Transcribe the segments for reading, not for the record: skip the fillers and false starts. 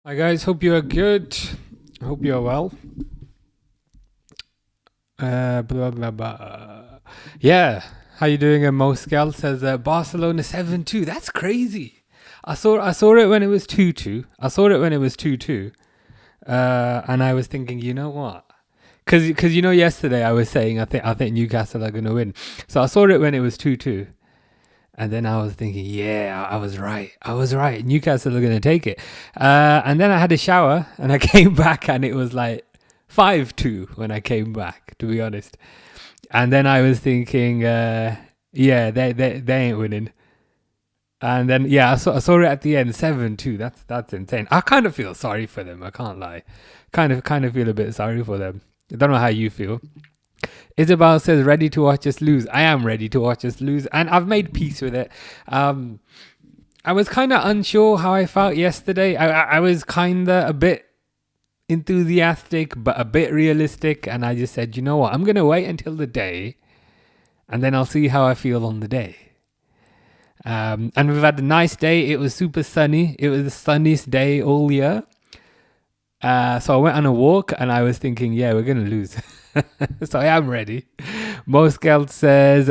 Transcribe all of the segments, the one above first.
Hi guys, hope you are good. Hope you are well. Blah blah blah. Yeah, how you doing? Moscal says Barcelona 7-2. That's crazy. I saw it when it was 2-2. I saw it when it was 2-2. And I was thinking, you know what? Because yesterday I was saying I think Newcastle are gonna win. So I saw it when it was 2-2. And then I was thinking, yeah, I was right. I was right. Newcastle are going to take it. And then I had a shower and I came back and it was like 5-2 when I came back, to be honest. And then I was thinking, yeah, they ain't winning. And then, yeah, I saw it at the end, 7-2. That's insane. I kind of feel sorry for them. I can't lie. Kind of feel a bit sorry for them. I don't know how you feel. Isabel says, ready to watch us lose. I am ready to watch us lose. And I've made peace with it. I was kind of unsure how I felt yesterday. I was kind of a bit enthusiastic, but a bit realistic. And I just said, you know what? I'm going to wait until the day. And then I'll see how I feel on the day. And we've had a nice day. It was super sunny. It was the sunniest day all year. So I went on a walk and I was thinking, yeah, we're going to lose. So I am ready. Mosgeld says,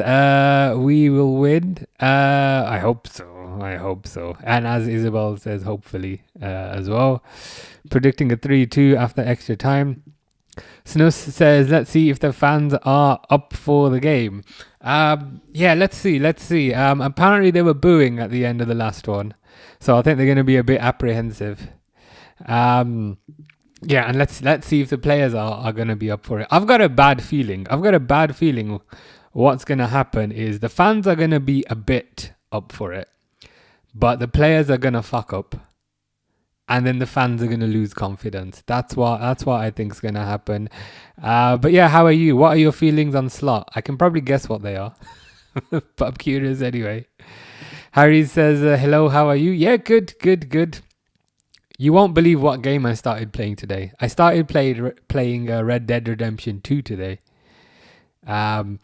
we will win. I hope so. I hope so. And as Isabel says, hopefully as well. Predicting a 3-2 after extra time. Snus says, let's see if the fans are up for the game. Yeah, let's see. Apparently they were booing at the end of the last one. So I think they're going to be a bit apprehensive. Yeah, and let's see if the players are going to be up for it. I've got a bad feeling. What's going to happen is the fans are going to be a bit up for it, but the players are going to fuck up, and then the fans are going to lose confidence. That's what I think is going to happen. But yeah, how are you? What are your feelings on Slot? I can probably guess what they are, but I'm curious anyway. Harry says, hello, how are you? Yeah, good. You won't believe what game I started playing today. I started playing Red Dead Redemption 2 today. I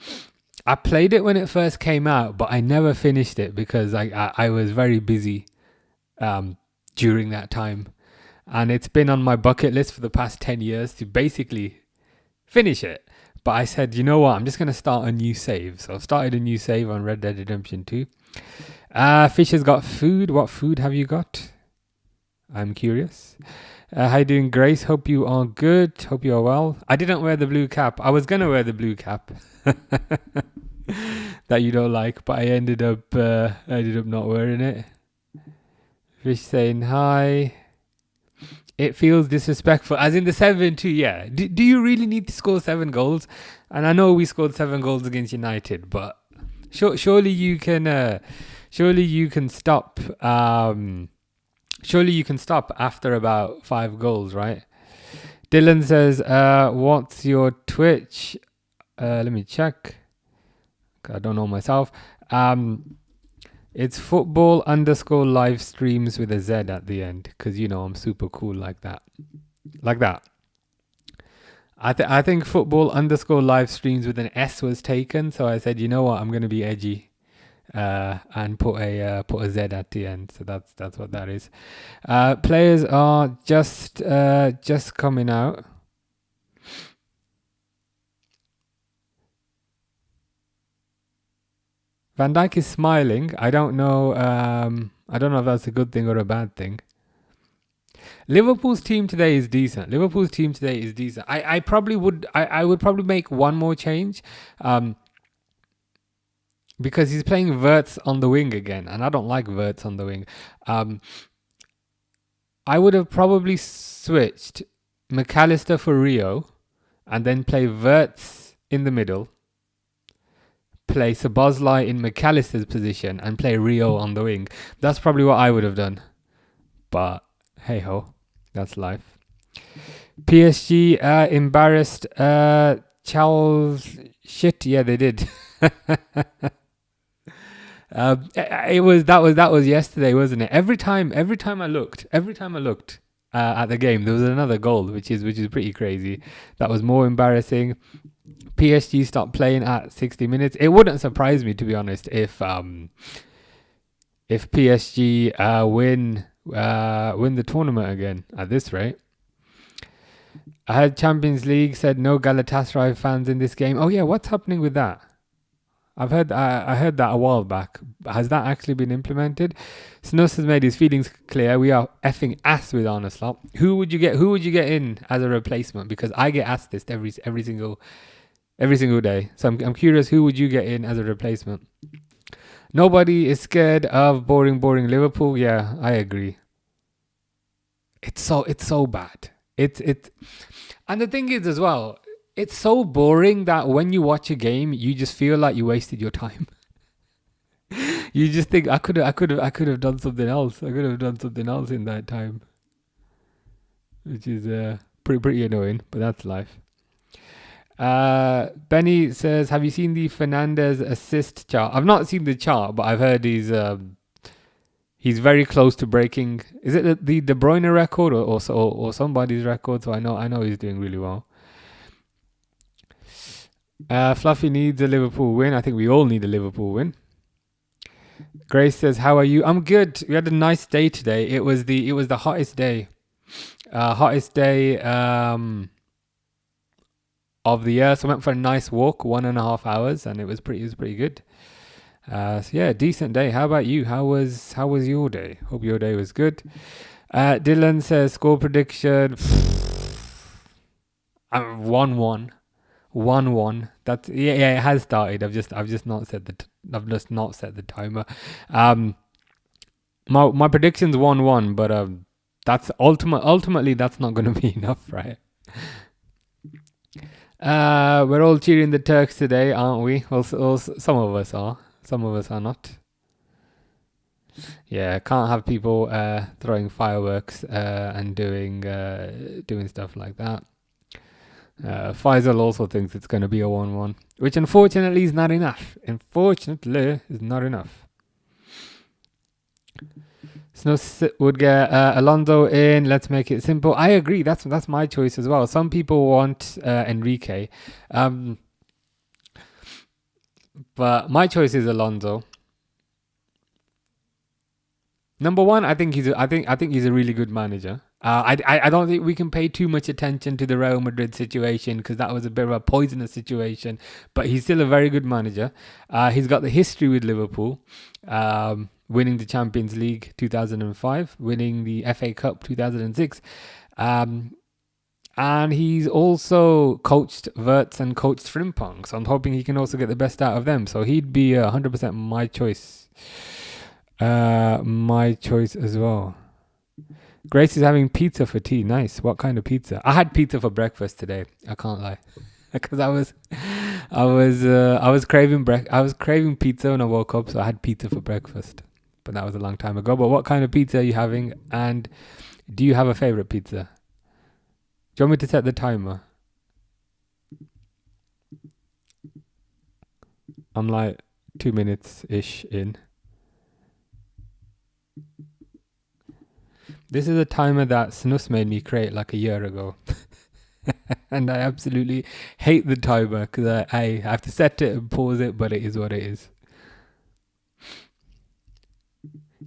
played it when it first came out, but I never finished it because I was very busy during that time. And it's been on my bucket list for the past 10 years to basically finish it. But I said, you know what? I'm just going to start a new save. So I've started a new save on Red Dead Redemption 2. Fisher's got food. What food have you got? I'm curious. How you doing, Grace? Hope you are good. Hope you are well. I didn't wear the blue cap. I was going to wear the blue cap that you don't like, but I ended up not wearing it. Fish saying hi. It feels disrespectful. As in the 7-2, yeah. Do you really need to score 7 goals? And I know we scored 7 goals against United, but surely you can stop... Surely you can stop after about 5 goals, right? Dylan says, what's your Twitch? Let me check. I don't know myself. It's football_live streams with a Z at the end. Because, I'm super cool like that. Like that. I think football_live streams with an S was taken. So I said, you know what? I'm going to be edgy. And put a Z at the end, so that's what that is. Players are just coming out. Van Dijk is smiling. I don't know if that's a good thing or a bad thing. Liverpool's team today is decent. I would probably make one more change. Because he's playing Wirtz on the wing again, and I don't like Wirtz on the wing. I would have probably switched McAllister for Rio, and then play Wirtz in the middle, play Szoboszlai in McAllister's position, and play Rio on the wing. That's probably what I would have done. But hey ho, that's life. PSG embarrassed Charles shit. Yeah, they did. That was yesterday, wasn't it? Every time I looked at the game, there was another goal, which is pretty crazy. That was more embarrassing. PSG stopped playing at 60 minutes. It wouldn't surprise me, to be honest, if PSG win win the tournament again at this rate. I heard Champions League said no Galatasaray fans in this game. Oh yeah, what's happening with that? I heard that a while back. Has that actually been implemented? Snus has made his feelings clear. We are effing ass with Arne Slot. Who would you get in as a replacement? Because I get asked this every single day. So I'm curious, who would you get in as a replacement? Nobody is scared of boring Liverpool. Yeah, I agree. It's so bad. And the thing is as well, it's so boring that when you watch a game, you just feel like you wasted your time. You just think I could have done something else. I could have done something else in that time, which is pretty annoying. But that's life. Benny says, "Have you seen the Fernandes assist chart?" I've not seen the chart, but I've heard he's very close to breaking. Is it the De Bruyne record or somebody's record? So I know he's doing really well. Fluffy needs a Liverpool win. I think we all need a Liverpool win. Grace says, "How are you?" I'm good. We had a nice day today. It was the hottest day, of the year. So I went for a nice walk, 1.5 hours, and it was pretty good. So yeah, decent day. How about you? How was your day? Hope your day was good. Dylan says score prediction 1-1. 1-1. That's yeah. It has started. I've just not set the timer. My prediction's 1-1, but that's ultimately that's not going to be enough, right? We're all cheering the Turks today, aren't we? Well, some of us are. Some of us are not. Yeah, can't have people throwing fireworks and doing stuff like that. Faisal also thinks it's going to be a 1-1, which unfortunately is not enough. Snow would get Alonso in. Let's make it simple. I agree. That's my choice as well. Some people want Enrique, but my choice is Alonso. Number one, I think he's a really good manager. I don't think we can pay too much attention to the Real Madrid situation because that was a bit of a poisonous situation. But he's still a very good manager. He's got the history with Liverpool, winning the Champions League 2005, winning the FA Cup 2006, and he's also coached Wirtz and coached Frimpong. So I'm hoping he can also get the best out of them. So he'd be 100% my choice. My choice as well. Grace is having pizza for tea. Nice. What kind of pizza? I had pizza for breakfast today. I can't lie, because I was craving pizza when I woke up, so I had pizza for breakfast. But that was a long time ago. But what kind of pizza are you having? And do you have a favorite pizza? Do you want me to set the timer? I'm like 2 minutes ish in. This is a timer that Snus made me create like a year ago. And I absolutely hate the timer because I have to set it and pause it, but it is what it is.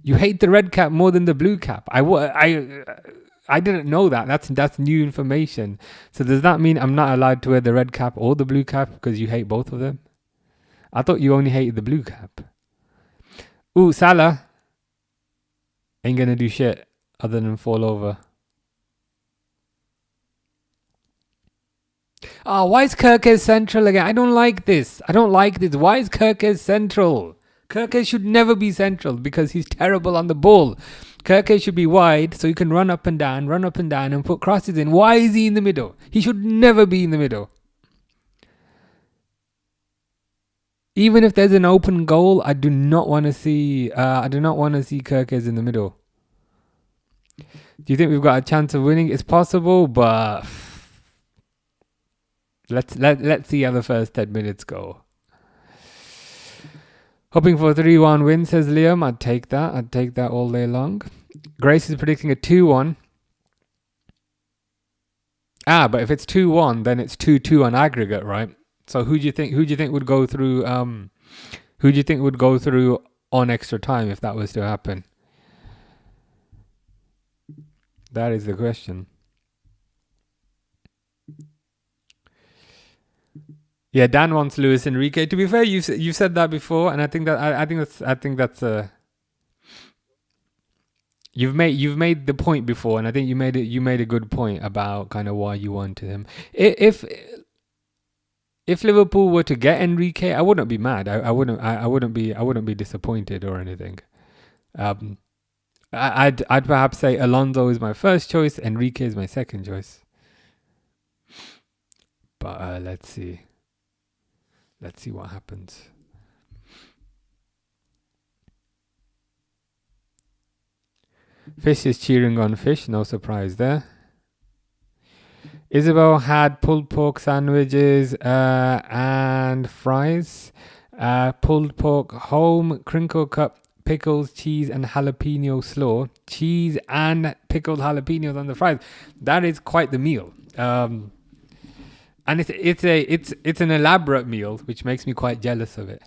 You hate the red cap more than the blue cap. I didn't know that. That's new information. So does that mean I'm not allowed to wear the red cap or the blue cap because you hate both of them? I thought you only hated the blue cap. Ooh, Salah ain't gonna do shit other than fall over. Oh, why is Kirkes central again? I don't like this. Why is Kirkes central? Kirkes should never be central because he's terrible on the ball. Kirkes should be wide so he can run up and down and put crosses in. Why is he in the middle? He should never be in the middle. Even if there's an open goal, I do not want to see Kirkes in the middle. Do you think we've got a chance of winning? It's possible, but let's see how the first 10 minutes go. Hoping for a 3-1 win, says Liam. I'd take that all day long. Grace is predicting a 2-1. But if it's 2-1, then it's 2-2 on aggregate, right? So who do you think would go through on extra time if that was to happen? That is the question. Yeah, Dan wants Luis Enrique. To be fair, you've said that before, and I think that's you've made the point before, and I think you made a good point about kind of why you wanted him. If Liverpool were to get Enrique, I wouldn't be mad. I wouldn't be disappointed or anything. I'd perhaps say Alonso is my first choice, Enrique is my second choice. But let's see what happens. Fish is cheering on Fish, no surprise there. Isabel had pulled pork sandwiches and fries. Pulled pork, home, crinkle cut, pickles, cheese, and jalapeno slaw. Cheese and pickled jalapenos on the fries. That is quite the meal. And it's an elaborate meal, which makes me quite jealous of it,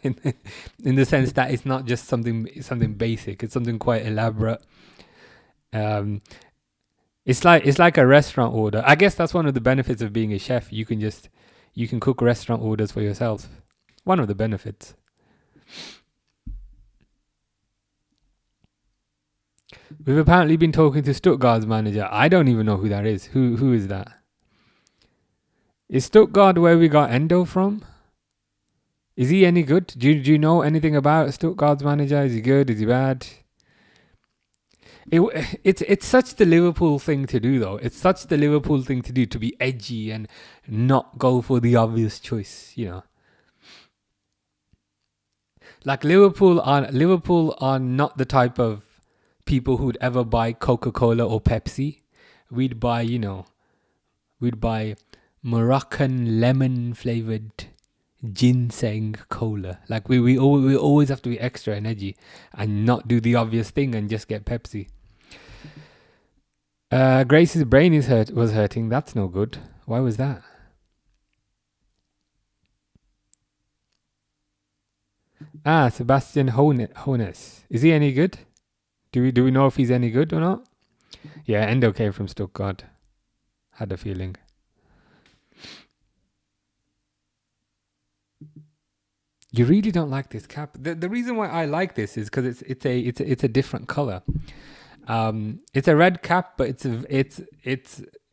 in the sense that it's not just something basic. It's something quite elaborate. It's like a restaurant order. I guess that's one of the benefits of being a chef. You can cook restaurant orders for yourself. One of the benefits. We've apparently been talking to Stuttgart's manager. I don't even know who that is. Who is that? Is Stuttgart where we got Endo from? Is he any good? Do you know anything about Stuttgart's manager? Is he good? Is he bad? It's such the Liverpool thing to do, though. It's such the Liverpool thing to do, to be edgy and not go for the obvious choice, you know. Like Liverpool are not the type of people who'd ever buy Coca-Cola or Pepsi. We'd buy Moroccan lemon flavored ginseng cola. Like we always have to be extra and edgy and not do the obvious thing and just get Pepsi. Grace's brain was hurting. That's no good. Why was that? Sebastian Hones. Is he any good? Do we know if he's any good or not? Yeah, Endo came from Stuttgart. Had a feeling. You really don't like this cap. The reason why I like this is because it's a different color. It's a red cap, but it's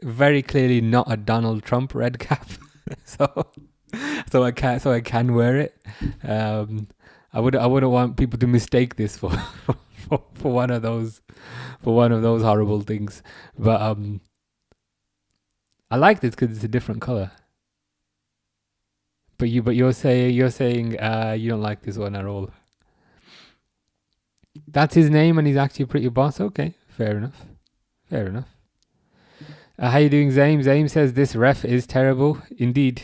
very clearly not a Donald Trump red cap. so I can wear it. I wouldn't want people to mistake this for one of those horrible things. But I like this because it's a different color. But you're saying you don't like this one at all. That's his name, and he's actually pretty boss. Okay, fair enough. How you doing, Zaim? Zaim says this ref is terrible. Indeed,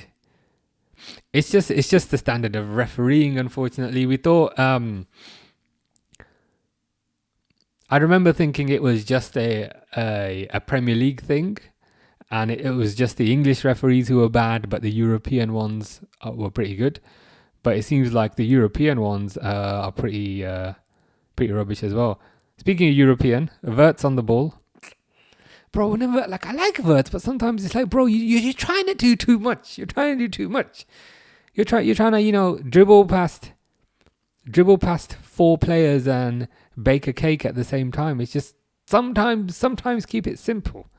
it's just the standard of refereeing. Unfortunately, we thought. I remember thinking it was just a Premier League thing. And it was just the English referees who were bad, but the European ones were pretty good. But it seems like the European ones are pretty rubbish as well. Speaking of European, Verts on the ball. Bro, whenever, I like Verts, but sometimes it's like, bro, you're trying to do too much. You're trying to, dribble past 4 players and bake a cake at the same time. It's just sometimes keep it simple.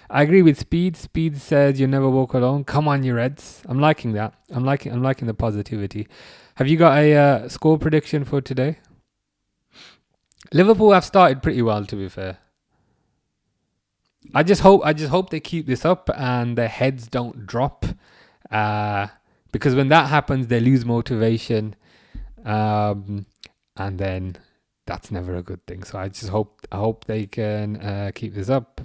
I agree with Speed. Speed says you never walk alone. Come on, you Reds. I'm liking that. I'm liking the positivity. Have you got a score prediction for today? Liverpool have started pretty well, to be fair. I just hope they keep this up and their heads don't drop. Because when that happens, they lose motivation. And then that's never a good thing. So I hope they can keep this up.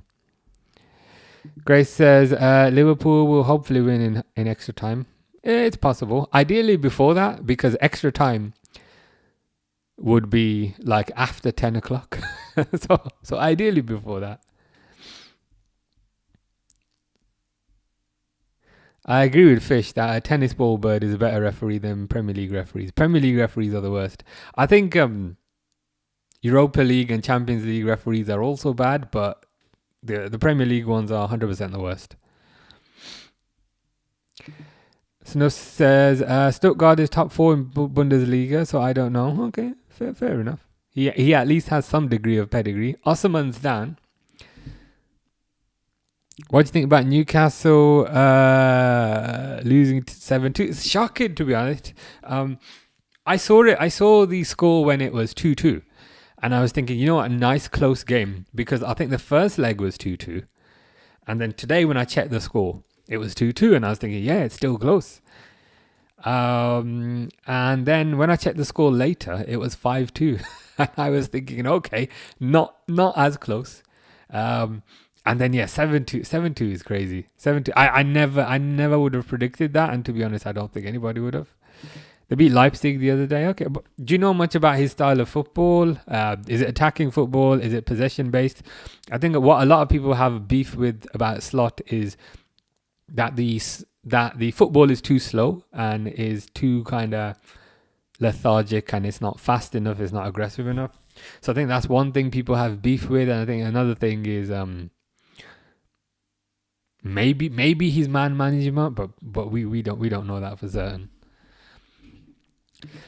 Grace says Liverpool will hopefully win in extra time. It's possible. Ideally before that, because extra time would be like after 10 o'clock. so ideally before that. I agree with Fish that a tennis ball bird is a better referee than Premier League referees. Premier League referees are the worst. I think Europa League and Champions League referees are also bad, but the Premier League ones are 100% the worst. Snuff says Stuttgart is top 4 in Bundesliga, so I don't know. Okay, fair enough. He at least has some degree of pedigree. Osman's down. What do you think about Newcastle losing 7-2? It's shocking, to be honest. I saw the score when it was 2-2. And I was thinking, you know what, a nice close game. Because I think the first leg was 2-2. And then today when I checked the score, it was 2-2. And I was thinking, yeah, it's still close. And then when I checked the score later, it was 5-2. And I was thinking, okay, not as close. And then 7-2 is crazy. 7-2. I never would have predicted that, and to be honest, I don't think anybody would have. They beat Leipzig the other day. Okay, but do you know much about his style of football? Is it attacking football? Is it possession based? I think what a lot of people have beef with about Slot is that the football is too slow and is too kind of lethargic, and it's not fast enough. It's not aggressive enough. So I think that's one thing people have beef with, and I think another thing is maybe he's man management, but we don't know that for certain.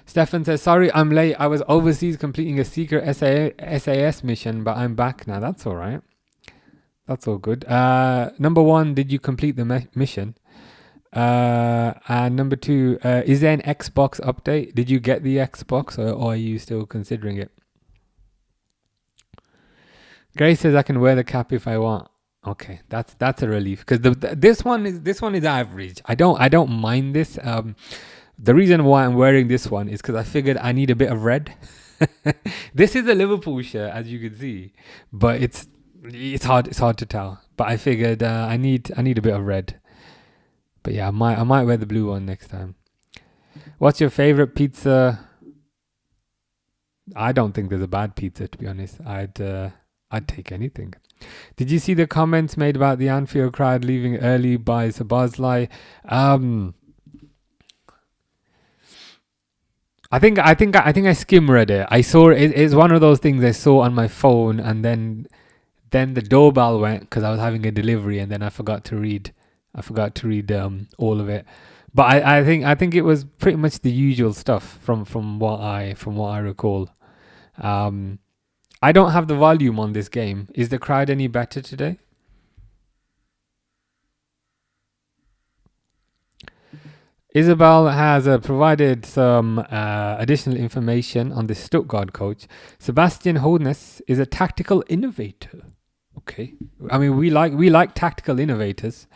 Stefan says, sorry, I'm late. I was overseas completing a secret SAS mission, but I'm back now. That's all right. That's all good. Number 1, did you complete the mission? And number 2, is there an Xbox update? Did you get the Xbox, or are you still considering it? Grace says, I can wear the cap if I want. Okay, that's a relief, because this one is average. I don't mind this. The reason why I'm wearing this one is because I figured I need a bit of red. This is a Liverpool shirt, as you can see, but it's hard to tell. But I figured I need a bit of red. But yeah, I might wear the blue one next time. What's your favorite pizza? I don't think there's a bad pizza, to be honest. I'd take anything. Did you see the comments made about the Anfield crowd leaving early by Sabazlai? I think I skim read it. I saw it. It's one of those things I saw on my phone, and then the doorbell went because I was having a delivery, and then I forgot to read all of it. But I think it was pretty much the usual stuff from what I recall. I don't have the volume on this game. Is the crowd any better today? Isabel has provided some additional information on the Stuttgart coach. Sebastian Hoeneß is a tactical innovator. Okay, I mean we like tactical innovators,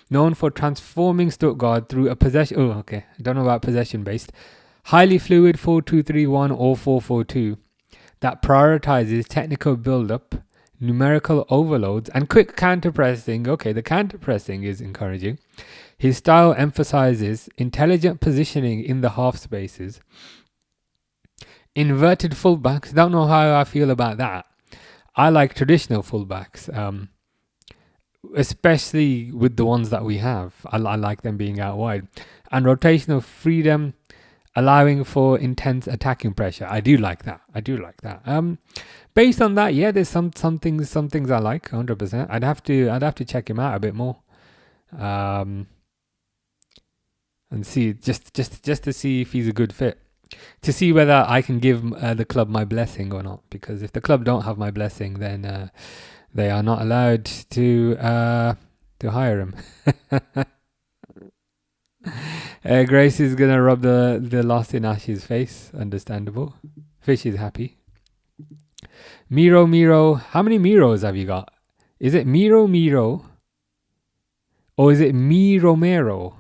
known for transforming Stuttgart through a possession. Oh, okay, I don't know about possession based, highly fluid 4-2-3-1 or 4-4-2 that prioritizes technical build-up, numerical overloads, and quick counter-pressing. Okay, the counter-pressing is encouraging. His style emphasizes intelligent positioning in the half spaces. Inverted fullbacks. Don't know how I feel about that. I like traditional fullbacks, especially with the ones that we have. I like them being out wide. And rotational freedom, allowing for intense attacking pressure. I do like that. Based on that, yeah, there's some things I like 100%. I'd have to check him out a bit more. And see just to see if he's a good fit, to see whether I can give the club my blessing or not. Because if the club don't have my blessing, then they are not allowed to hire him. Grace is gonna rub the lost in Ash's face. Understandable. Fish is happy. Miro, how many Miros have you got? Is it Miro, or is it Mi Romero?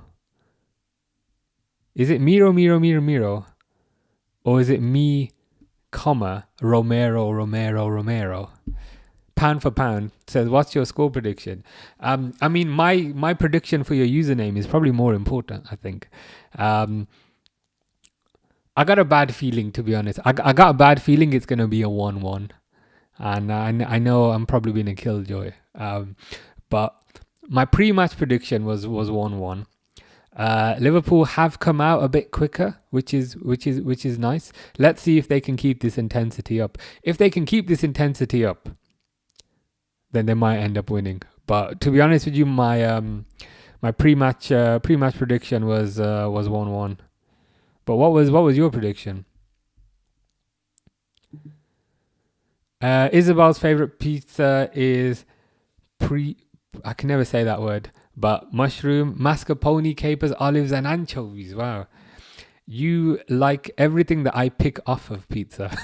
Is it Miro, or is it me, Romero? Pound for pound says, what's your score prediction? I mean, my prediction for your username is probably more important, I think. I got a bad feeling, to be honest. I got a bad feeling it's going to be a 1-1. And I know I'm probably being a killjoy. But my pre-match prediction was 1-1. Liverpool have come out a bit quicker, which is nice. Let's see if they can keep this intensity up. If they can keep this intensity up, then they might end up winning. But to be honest with you, my pre-match prediction was 1-1. But what was your prediction? Isabel's favorite pizza is I can never say that word, but mushroom, mascarpone, capers, olives, and anchovies. Wow. You like everything that I pick off of pizza.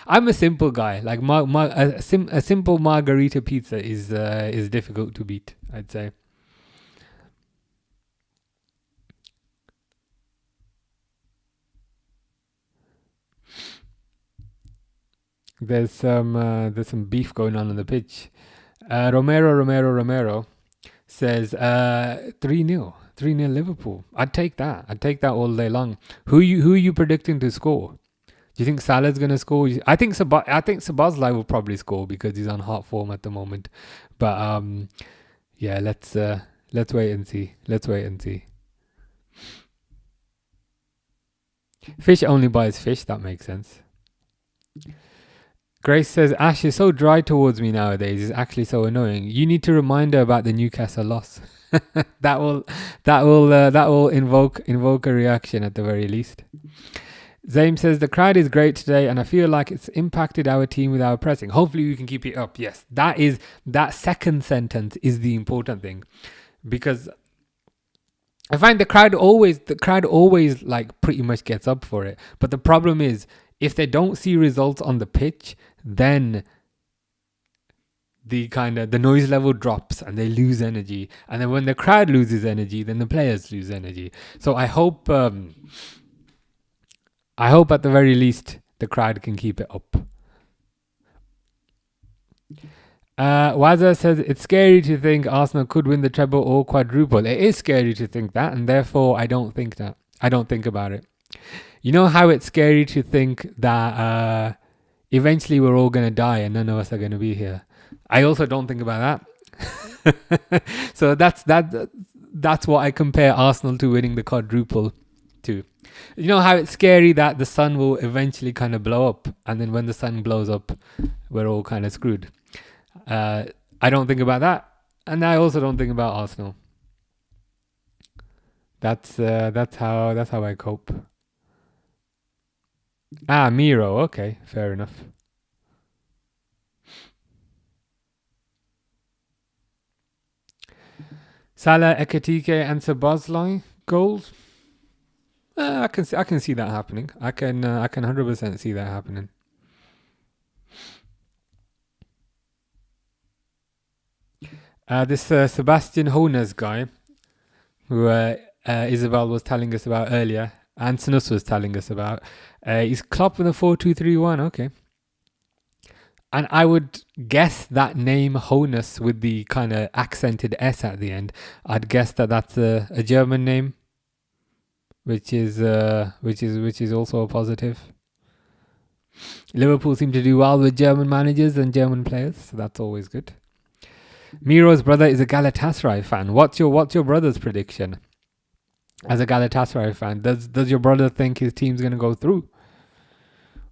I'm a simple guy. Like a simple margarita pizza is difficult to beat, I'd say. There's some beef going on the pitch. Romero says 3-0 Liverpool. I'd take that all day long. Who are you predicting to score? Do you think Salah's gonna score? I think Szoboszlai will probably score because he's on hot form at the moment. But yeah, let's wait and see. Fish only buys fish. That makes sense. Grace says, Ash is so dry towards me nowadays. It's actually so annoying. You need to remind her about the Newcastle loss. that will invoke a reaction at the very least. Zaim says, the crowd is great today and I feel like it's impacted our team with our pressing. Hopefully we can keep it up. Yes, that second sentence is the important thing, because I find the crowd always like pretty much gets up for it. But the problem is, if they don't see results on the pitch, then the noise level drops and they lose energy. And then when the crowd loses energy, then the players lose energy. So I hope at the very least the crowd can keep it up. Waza says it's scary to think Arsenal could win the treble or quadruple. It is scary to think that, and therefore I don't think about it. You know how it's scary to think that eventually we're all going to die and none of us are going to be here. I also don't think about that. So that's what I compare Arsenal to winning the quadruple to. You know how it's scary that the sun will eventually kind of blow up, and then when the sun blows up, we're all kind of screwed. I don't think about that, and I also don't think about Arsenal. That's how I cope. Miro. Okay, fair enough. Salah, Ekitike, and Szoboszlai goals. I can see that happening. I can 100% see that happening. This Sebastian Hoeneß guy, who Isabel was telling us about earlier, and Sinus was telling us about, he's Klopp with a 4-2-3-1. Okay. And I would guess that name Hoeneß with the kind of accented S at the end. I'd guess that that's a German name, which is also a positive. Liverpool seem to do well with German managers and German players, so that's always good. Miro's brother is a Galatasaray fan. What's your brother's prediction? As a Galatasaray fan, does your brother think his team's going to go through,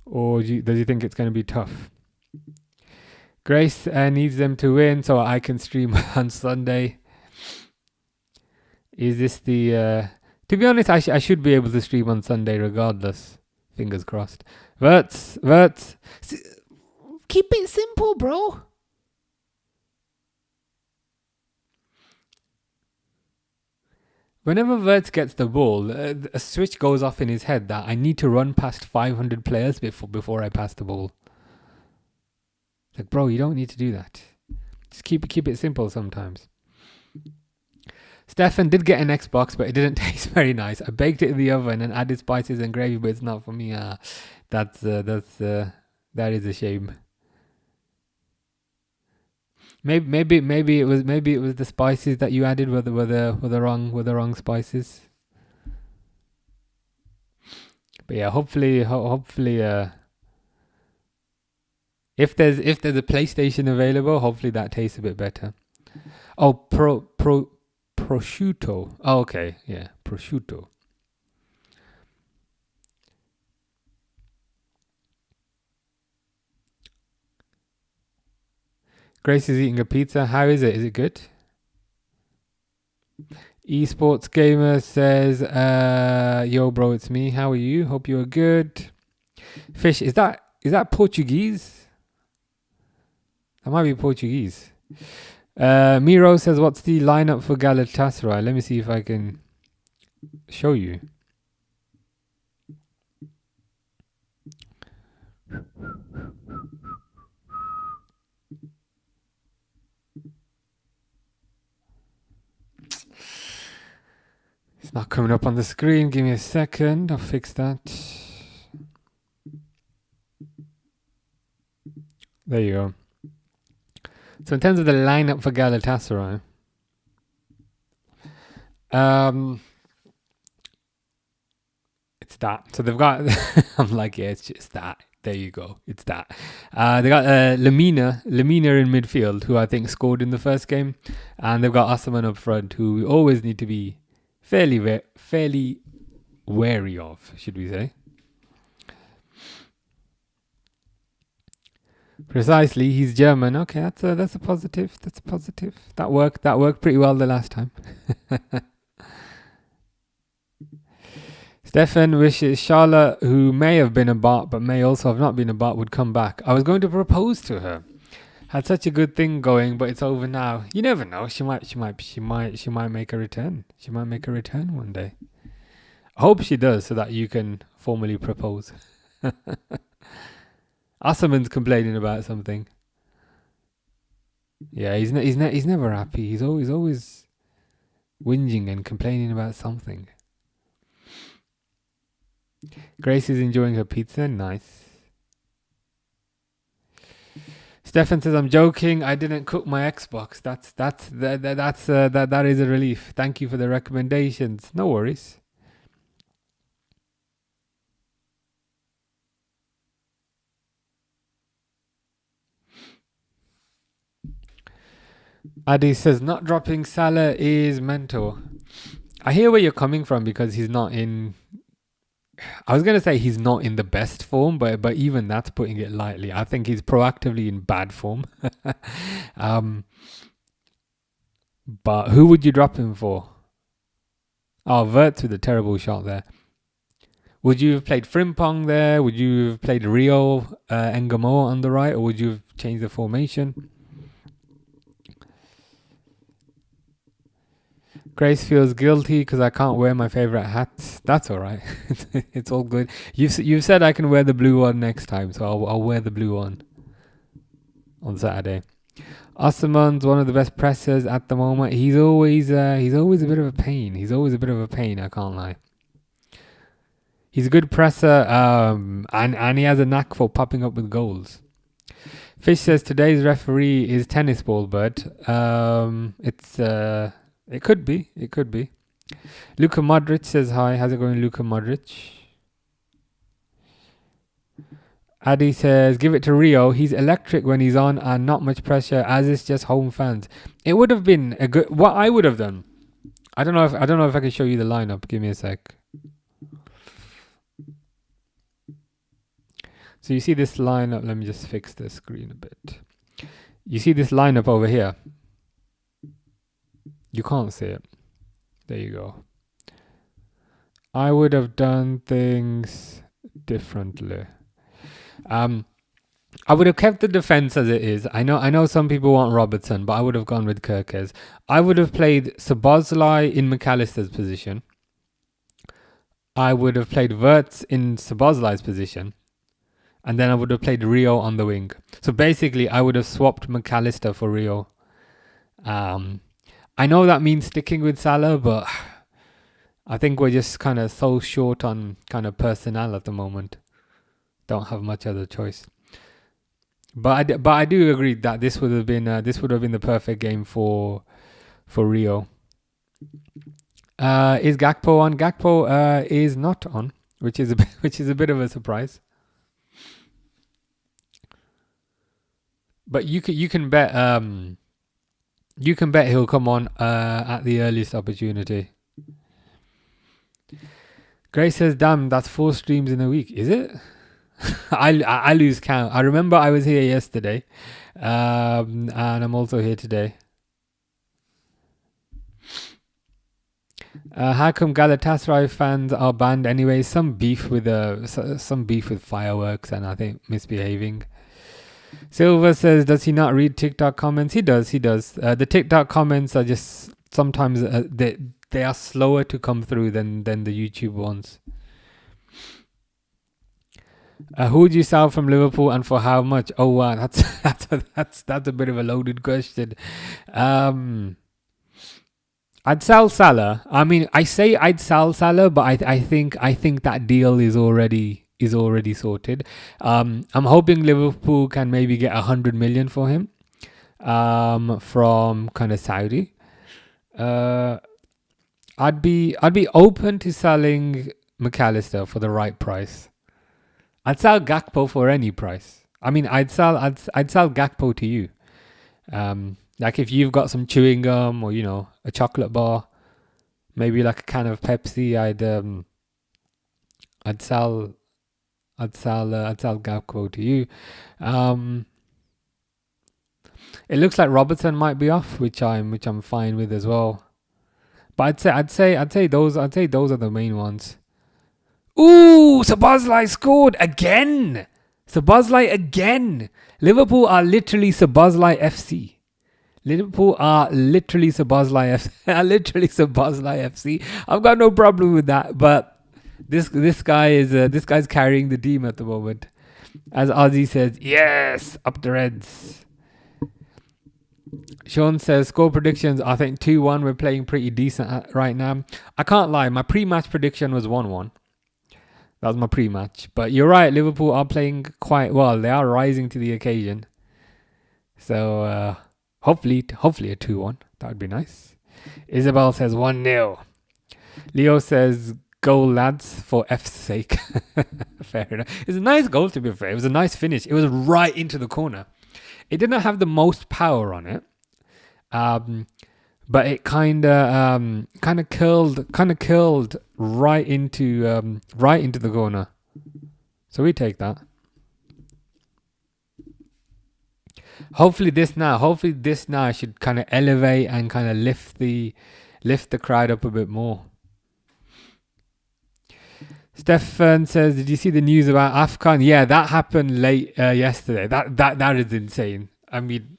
or does he think it's going to be tough? Grace needs them to win so I can stream on Sunday. Is this the... to be honest, I should be able to stream on Sunday regardless. Fingers crossed. Verts. Keep it simple, bro. Whenever Verts gets the ball, a switch goes off in his head that I need to run past 500 players before I pass the ball. Like, bro, you don't need to do that. Just keep it simple sometimes. Stefan did get an Xbox, but it didn't taste very nice. I baked it in the oven and added spices and gravy, but it's not for me. That is a shame. Maybe it was the spices that you added were the wrong spices. But yeah, hopefully, if there's a PlayStation available, hopefully that tastes a bit better. Oh, prosciutto. Oh, okay, yeah, prosciutto. Grace is eating a pizza. How is it? Is it good? Esports Gamer says, yo bro, it's me. How are you? Hope you are good. Fish, is that Portuguese? That might be Portuguese. Miro says, what's the lineup for Galatasaray? Let me see if I can show you. It's not coming up on the screen. Give me a second. I'll fix that. There you go. So in terms of the lineup for Galatasaray, it's that. So they've got, I'm like, yeah, it's just that. There you go. It's that. They got Lamina in midfield, who I think scored in the first game. And they've got Osman up front, who we always need to be fairly wary of, should we say. Precisely, he's German. Okay, that's a positive. That's a positive. That worked pretty well the last time. Stefan wishes Charlotte, who may have been a bot but may also have not been a bot, would come back. I was going to propose to her. Had such a good thing going, but it's over now. You never know. She might make a return. She might make a return one day. I hope she does, so that you can formally propose. Asserman's complaining about something. Yeah, he's never happy. He's always whinging and complaining about something. Grace is enjoying her pizza. Nice. Stefan says, I'm joking. I didn't cook my Xbox. That is a relief. Thank you for the recommendations. No worries. Adi says, not dropping Salah is mental. I hear where you're coming from, because he's not in... I was going to say he's not in the best form, but even that's putting it lightly. I think he's proactively in bad form. But who would you drop him for? Oh, Wirtz with a terrible shot there. Would you have played Frimpong there? Would you have played Rio Engamo on the right? Or would you have changed the formation? Grace feels guilty because I can't wear my favorite hats. That's all right. It's all good. You've said I can wear the blue one next time, so I'll wear the blue one on Saturday. Osman's one of the best pressers at the moment. He's always a bit of a pain. I can't lie. He's a good presser, and he has a knack for popping up with goals. Fish says today's referee is tennis ball, but it could be. Luka Modric says hi. How's it going, Luka Modric? Adi says, give it to Rio. He's electric when he's on and not much pressure, as it's just home fans. It would have been a good... What I would have done... I don't know if I can show you the lineup. Give me a sec. So you see this lineup. Let me just fix the screen a bit. You see this lineup over here? You can't see it. There you go. I would have done things differently. I would have kept the defense as it is. I know some people want Robertson, but I would have gone with Kirkes. I would have played Szoboszlai in McAllister's position. I would have played Wirtz in Szoboszlai's position. And then I would have played Rio on the wing. So basically, I would have swapped McAllister for Rio. I know that means sticking with Salah, but I think we're just kind of so short on kind of personnel at the moment. Don't have much other choice. But I do agree that this would have been the perfect game for Rio. Is Gakpo on? Gakpo is not on, which is a bit of a surprise. But you can bet You can bet he'll come on at the earliest opportunity. Grace says, damn, that's 4 streams in a week. Is it? I lose count. I remember I was here yesterday. And I'm also here today. How come Galatasaray fans are banned anyway? Some beef with fireworks and I think misbehaving. Silver says, does he not read TikTok comments? He does. The TikTok comments are just sometimes they are slower to come through than the YouTube ones. Who would you sell from Liverpool and for how much? Oh wow, that's a bit of a loaded question. I'd sell Salah. I mean, I say I'd sell Salah, but I think that deal is already sorted. I'm hoping Liverpool can maybe get 100 million for him from kind of Saudi. I'd be open to selling McAllister for the right price. I'd sell Gakpo for any price. I mean, I'd sell Gakpo to you. Like if you've got some chewing gum or a chocolate bar, maybe like a can of Pepsi, I'd sell Gakpo to you. It looks like Robertson might be off, which I'm fine with as well. But I'd say those are the main ones. Ooh, Szoboszlai scored again. Szoboszlai again. Liverpool are literally Szoboszlai FC. FC. I've got no problem with that, but this guy's carrying the team at the moment. As Ozzy says, yes, up the Reds. Sean says, score predictions, I think 2-1. We're playing pretty decent right now. I can't lie, my pre-match prediction was 1-1. That was my pre-match. But you're right, Liverpool are playing quite well. They are rising to the occasion. So hopefully a 2-1. That would be nice. Isabel says 1-0. Leo says, goal lads, for F's sake. Fair enough. It's a nice goal, to be fair. It was a nice finish. It was right into the corner. It didn't have the most power on it. But it kind of curled right into the corner. So we take that. Hopefully this now should kind of elevate and kind of lift the crowd up a bit more. Stefan says, did you see the news about AFCON? Yeah, that happened late yesterday. That is insane. I mean,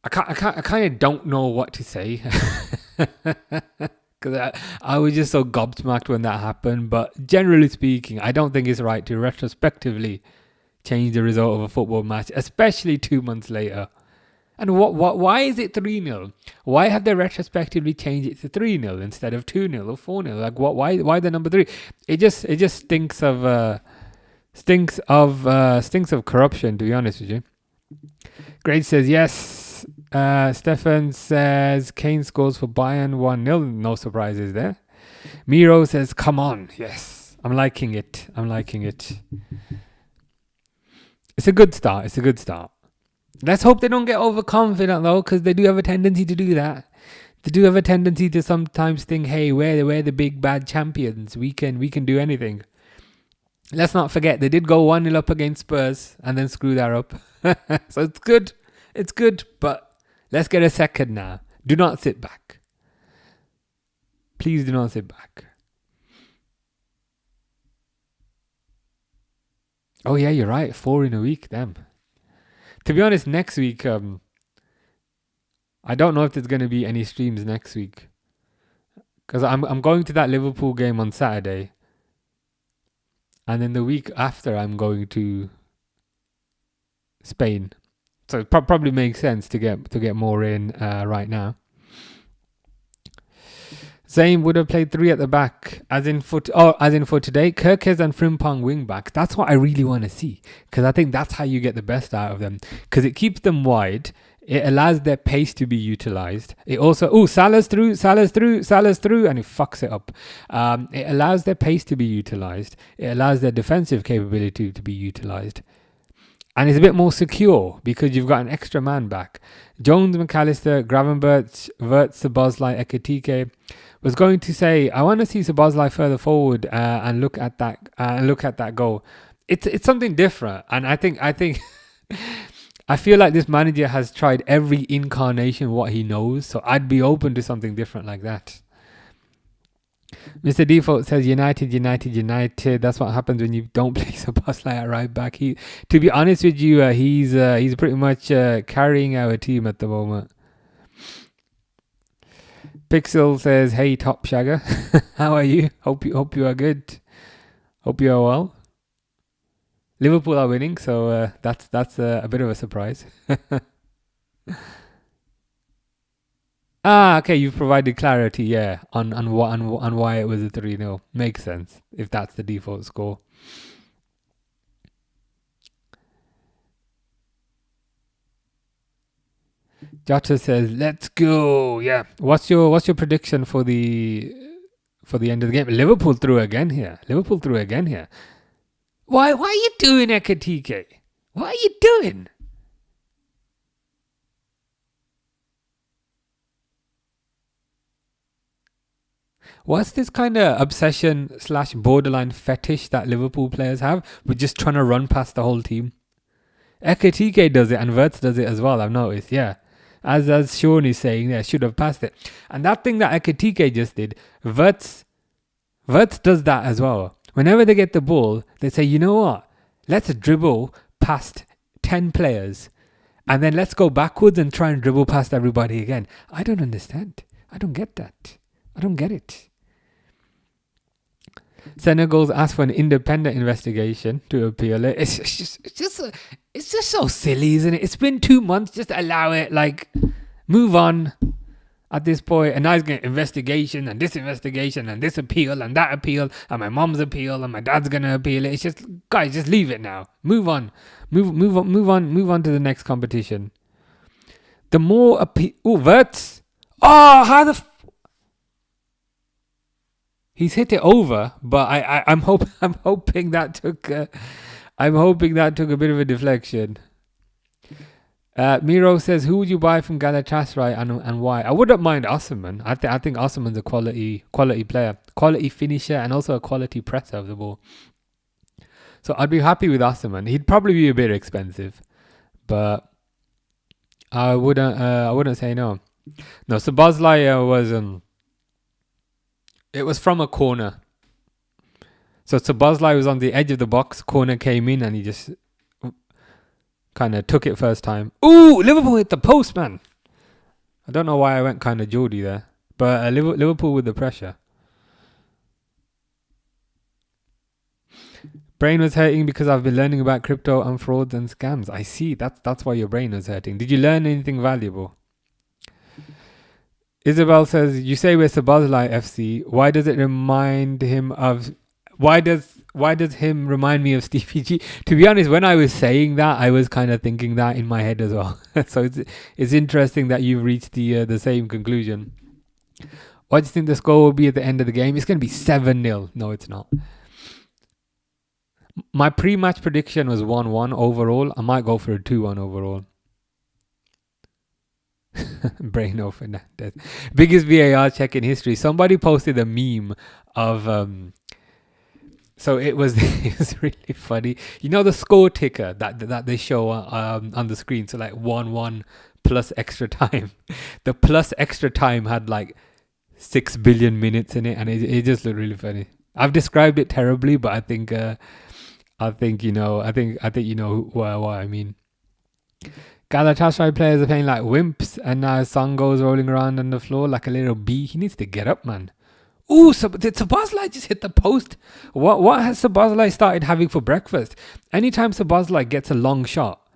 I kind of don't know what to say because I was just so gobsmacked when that happened. But generally speaking, I don't think it's right to retrospectively change the result of a football match, especially 2 months later. And why is it 3-0? Why have they retrospectively changed it to 3-0 instead of 2-0 or 4-0? Like why the number 3? It just stinks of corruption, to be honest with you. Grade says yes. Stefan says Kane scores for Bayern 1-0. No surprises there. Miro says, come on. Yes. I'm liking it. It's a good start. Let's hope they don't get overconfident though, because they do have a tendency to do that. They do have a tendency to sometimes think, hey, we're the big bad champions. We can do anything. Let's not forget, they did go 1-0 up against Spurs and then screw that up. So it's good. It's good, but let's get a second now. Do not sit back. Please do not sit back. Oh yeah, you're right. 4 in a week, damn. To be honest, next week, I don't know if there's going to be any streams next week. Because I'm going to that Liverpool game on Saturday. And then the week after, I'm going to Spain. So it probably makes sense to get more in right now. Zayn would have played 3 at the back, as in for today. Kirkes and Frimpong wing backs. That's what I really want to see, because I think that's how you get the best out of them. Because it keeps them wide. It allows their pace to be utilized. It also Salah's through, and it fucks it up. It allows their pace to be utilized. It allows their defensive capability to be utilized. And it's a bit more secure because you've got an extra man back. Jones, McAllister, Gravenberch, Wirtz, Szoboszlai, Ekitike. Was going to say I want to see Szoboszlai further forward and look at that goal. It's something different, and I think I feel like this manager has tried every incarnation what he knows, so I'd be open to something different like that. Mr. Default says United. That's what happens when you don't play Szoboszlai at right back. To be honest with you, he's pretty much carrying our team at the moment. Pixel says, "Hey, Top Shagger, how are you? Hope you are good. Hope you are well." Liverpool are winning, so that's a bit of a surprise. Okay, you've provided clarity, yeah, on why it was a 3-0. Makes sense if that's the default score. Jota says, "Let's go." Yeah. What's your prediction for the end of the game? Liverpool through again here. Why are you doing, Ekitike? What are you doing? What's this kind of obsession / borderline fetish that Liverpool players have with just trying to run past the whole team? Ekitike does it and Wirtz does it as well, I've noticed, yeah. As Sean is saying, yeah, should have passed it. And that thing that Ekitike just did, Wirtz does that as well. Whenever they get the ball, they say, you know what? Let's dribble past 10 players and then let's go backwards and try and dribble past everybody again. I don't understand. I don't get that. I don't get it. Senegal's asked for an independent investigation to appeal it. It's just so silly, isn't it? It's been 2 months. Just allow it. Like, move on at this point. And now he's getting investigation and this appeal and that appeal and my mom's appeal and my dad's gonna appeal it. It's just, guys, just leave it now. Move on. Move on to the next competition. The more appeal. Oh, Wirtz. Oh, how the. He's hit it over, but I'm hoping that took a bit of a deflection. Miro says, "Who would you buy from Galatasaray and why?" I wouldn't mind Osimhen. I think Osimhen's a quality player, quality finisher, and also a quality presser of the ball. So I'd be happy with Osimhen. He'd probably be a bit expensive, but I wouldn't say no. No, Szoboszlai was it was from a corner. So Szoboszlai was on the edge of the box. Corner came in and he just kind of took it first time. Ooh, Liverpool hit the post, man. I don't know why I went kind of Geordie there. But Liverpool with the pressure. Brain was hurting because I've been learning about crypto and frauds and scams. I see. That's why your brain was hurting. Did you learn anything valuable? Isabel says, "You say we're Szoboszlai FC. Why does it remind him of? Why does him remind me of Stevie G?" To be honest, when I was saying that, I was kind of thinking that in my head as well. So it's interesting that you've reached the same conclusion. What do you think the score will be at the end of the game? It's going to be 7-0. No, it's not. My pre-match prediction was 1-1 overall. I might go for a 2-1 overall. Braino Fernandez. Biggest VAR check in history. Somebody posted a meme of so it was really funny. You know the score ticker that they show on the screen, so like 1-1 plus extra time. The plus extra time had like 6 billion minutes in it, and it just looked really funny. I've described it terribly, but I think you know what I mean. Galatasaray players are playing like wimps, and now Son goes rolling around on the floor like a little bee. He needs to get up, man. Ooh, so did Szoboszlai just hit the post? What has Szoboszlai started having for breakfast? Anytime Szoboszlai gets a long shot,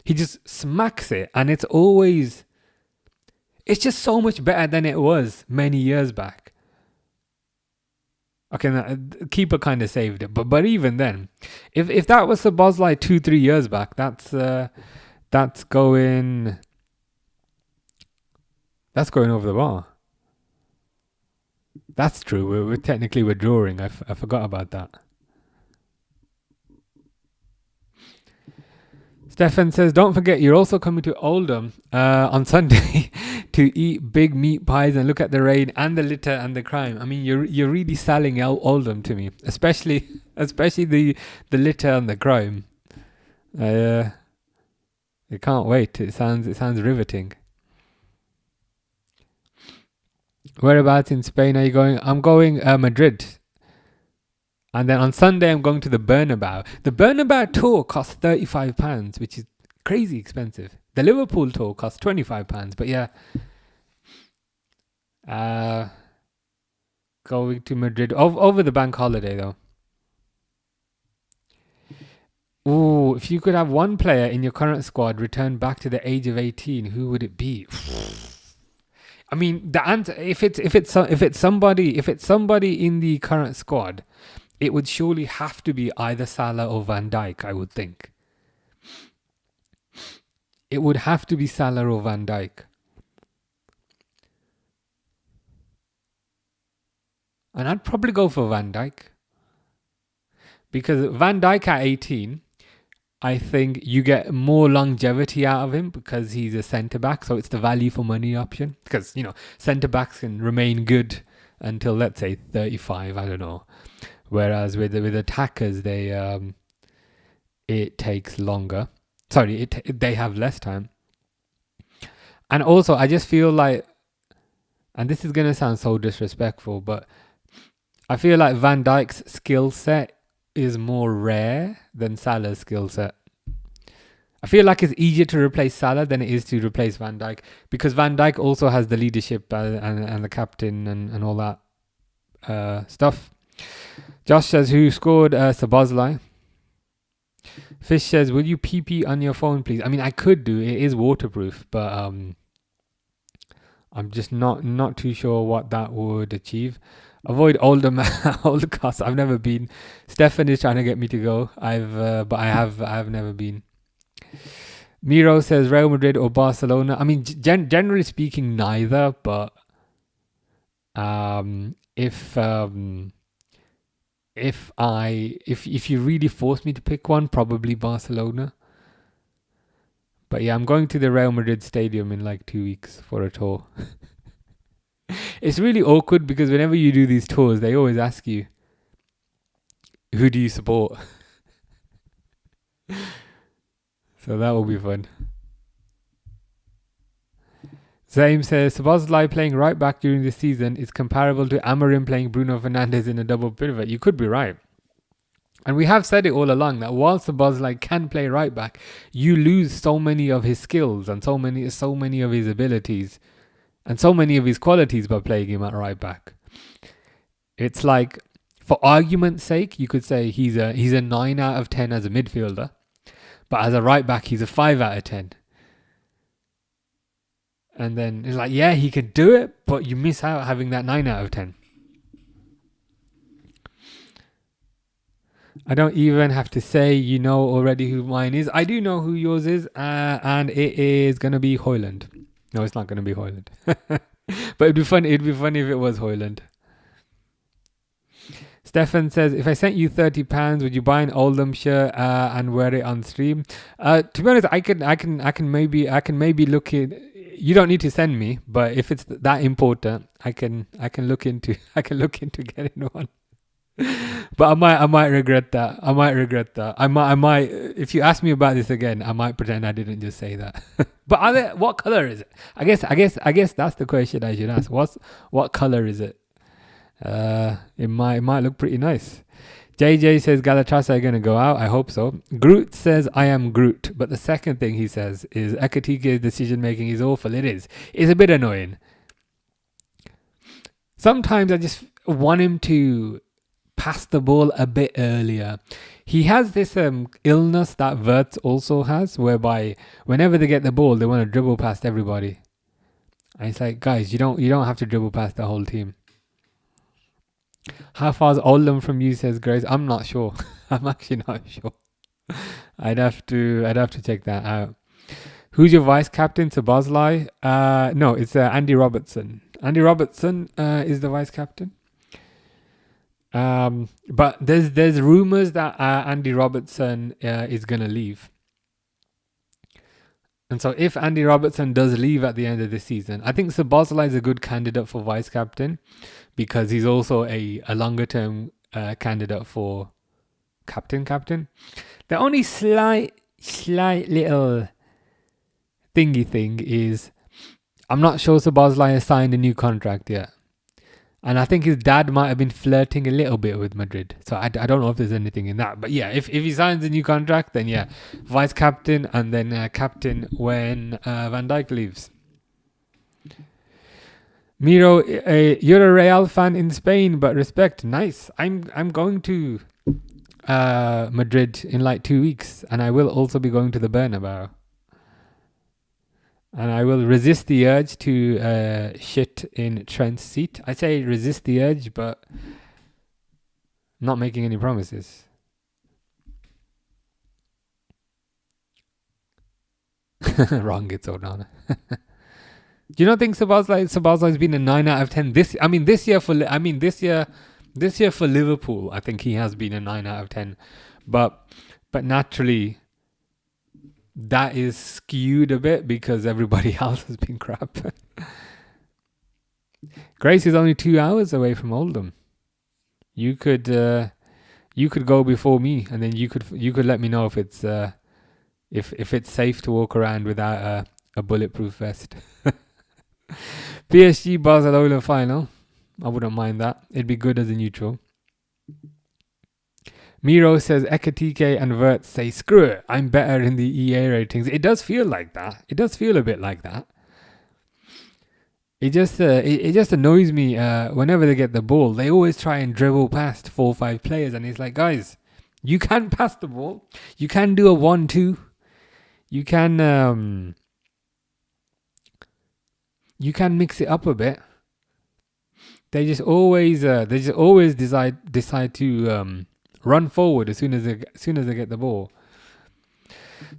he just smacks it, and it's just so much better than it was many years back. Okay, now, keeper kind of saved it, but even then, if that was Szoboszlai 2-3 years back, that's going over the bar. That's true. We're technically withdrawing. I forgot about that. Stefan says, don't forget you're also coming to Oldham on Sunday to eat big meat pies and look at the rain and the litter and the crime. I mean, you're really selling out Oldham to me, especially the litter and the crime. I can't wait. It sounds riveting. Whereabouts in Spain are you going? I'm going Madrid. And then on Sunday, I'm going to the Bernabeu. The Bernabeu tour costs £35, which is crazy expensive. The Liverpool tour costs £25. But yeah, going to Madrid over the bank holiday, though. Ooh, if you could have one player in your current squad return back to the age of 18, who would it be? I mean, the answer, if it's somebody in the current squad, it would surely have to be either Salah or Van Dijk, I would think. It would have to be Salah or Van Dijk. And I'd probably go for Van Dijk. Because Van Dijk at 18, I think you get more longevity out of him because he's a centre-back. So it's the value for money option. Because, centre-backs can remain good until, let's say, 35, I don't know. Whereas with attackers, it takes longer. Sorry, they have less time. And also, I just feel like, and this is going to sound so disrespectful, but I feel like Van Dijk's skill set is more rare than Salah's skill set. I feel like it's easier to replace Salah than it is to replace Van Dijk, because Van Dijk also has the leadership and the captain and all that stuff. Josh says, who scored Szoboszlai? Fish says, will you PP on your phone, please? I mean, I could do. It is waterproof, but I'm just not too sure what that would achieve. Avoid Oldham at all costs. I've never been. Stefan is trying to get me to go. But I have never been. Miro says Real Madrid or Barcelona. I mean, generally speaking, neither. But if you really force me to pick one, probably Barcelona. But yeah, I'm going to the Real Madrid stadium in like 2 weeks for a tour. It's really awkward because whenever you do these tours, they always ask you, who do you support? So that will be fun. Zaim says, Szoboszlai playing right back during the season is comparable to Amorim playing Bruno Fernandes in a double pivot. You could be right. And we have said it all along that while Szoboszlai can play right back, you lose so many of his skills and so many of his abilities and so many of his qualities by playing him at right back. It's like, for argument's sake, you could say he's a 9 out of 10 as a midfielder, but as a right back, he's a 5 out of 10. And then it's like, yeah, he can do it, but you miss out having that 9 out of 10. I don't even have to say you know already who mine is. I do know who yours is, and it is going to be Højlund. No, it's not going to be Højlund. But it'd be funny if it was Højlund. Stefan says, if I sent you £30, would you buy an Oldham shirt and wear it on stream? To be honest, I can maybe look in. You don't need to send me, but if it's that important, I can look into getting one. But I might regret that. I might. If you ask me about this again, I might pretend I didn't just say that. But what color is it? I guess that's the question I should ask. What color is it? It might look pretty nice. JJ says Galatasaray are going to go out. I hope so. Groot says I am Groot, but the second thing he says is Ekatike's decision making is awful. It is. It's a bit annoying. Sometimes I just want him to pass the ball a bit earlier. He has this illness that Wirtz also has, whereby whenever they get the ball, they want to dribble past everybody. And it's like, guys, you don't have to dribble past the whole team. How far is Oldham from you, says Grace? I'm not sure. I'm actually not sure. I'd have to check that out. Who's your vice captain? Szoboszlai? No, it's Andy Robertson. Andy Robertson is the vice captain. But there's rumors that Andy Robertson is gonna leave. And so if Andy Robertson does leave at the end of the season, I think Szoboszlai is a good candidate for vice captain because he's also a longer term candidate for captain. The only slight little thingy thing is I'm not sure Szoboszlai has signed a new contract yet. And I think his dad might have been flirting a little bit with Madrid. So I don't know if there's anything in that. But yeah, if he signs a new contract, then yeah, vice captain and then captain when Van Dijk leaves. Miro, you're a Real fan in Spain, but respect. Nice. I'm going to Madrid in like 2 weeks. And I will also be going to the Bernabeu. And I will resist the urge to shit in Trent's seat. I say resist the urge, but not making any promises. Wrong, it's Onana. Do you not think Szoboszlai's been a 9 out of 10 this year for Liverpool? I think he has been a 9 out of 10, but naturally that is skewed a bit because everybody else has been crap. Grace is only 2 hours away from Oldham. You could go before me, and then you could let me know if it's safe to walk around without a bulletproof vest. PSG Barcelona final. I wouldn't mind that. It'd be good as a neutral. Miro says Ekatike and Vert say, screw it, I'm better in the EA ratings. It does feel like that. It does feel a bit like that. It just annoys me whenever they get the ball. They always try and dribble past 4 or 5 players. And it's like, guys, you can pass the ball. You can do a 1-2. You can mix it up a bit. They just always decide to run forward as soon as they get the ball.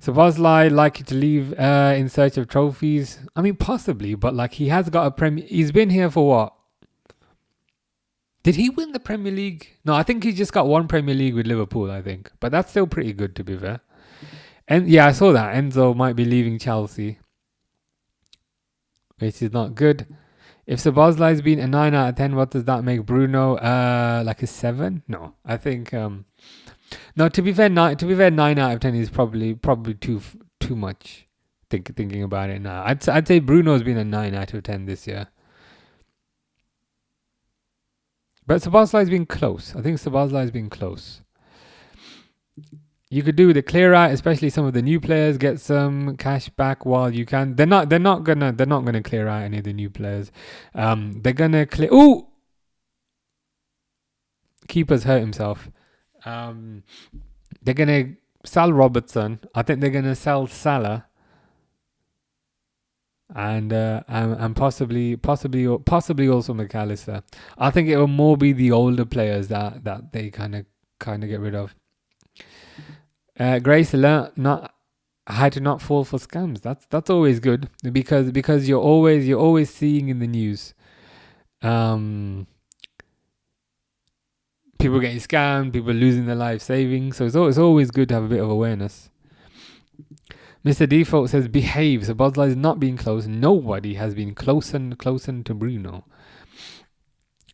Szoboszlai likely to leave in search of trophies. I mean, possibly, but like he has got a Premier. He's been here for what? Did he win the Premier League? No, I think he just got 1 Premier League with Liverpool. I think, but that's still pretty good to be fair. And yeah, I saw that Enzo might be leaving Chelsea, which is not good. If Szoboszlai's been a 9 out of 10, what does that make Bruno? Like a 7? No, I think. No, to be fair, 9 out of 10 is probably too much. Thinking about it now, I'd say Bruno's been a 9 out of 10 this year. But Szoboszlai's been close. I think Szoboszlai's been close. You could do with a clear out, especially some of the new players, get some cash back while you can. They're not gonna clear out any of the new players. They're gonna clear. Ooh, keeper's hurt himself. They're gonna sell Robertson. I think they're gonna sell Salah, and possibly also McAllister. I think it will more be the older players that they kind of get rid of. Grace learn not how to not fall for scams. That's always good because you're always seeing in the news people getting scammed, people losing their life savings. So it's always good to have a bit of awareness. Mr. Default says behave. So Szoboszlai is not being close. Nobody has been closer to Bruno.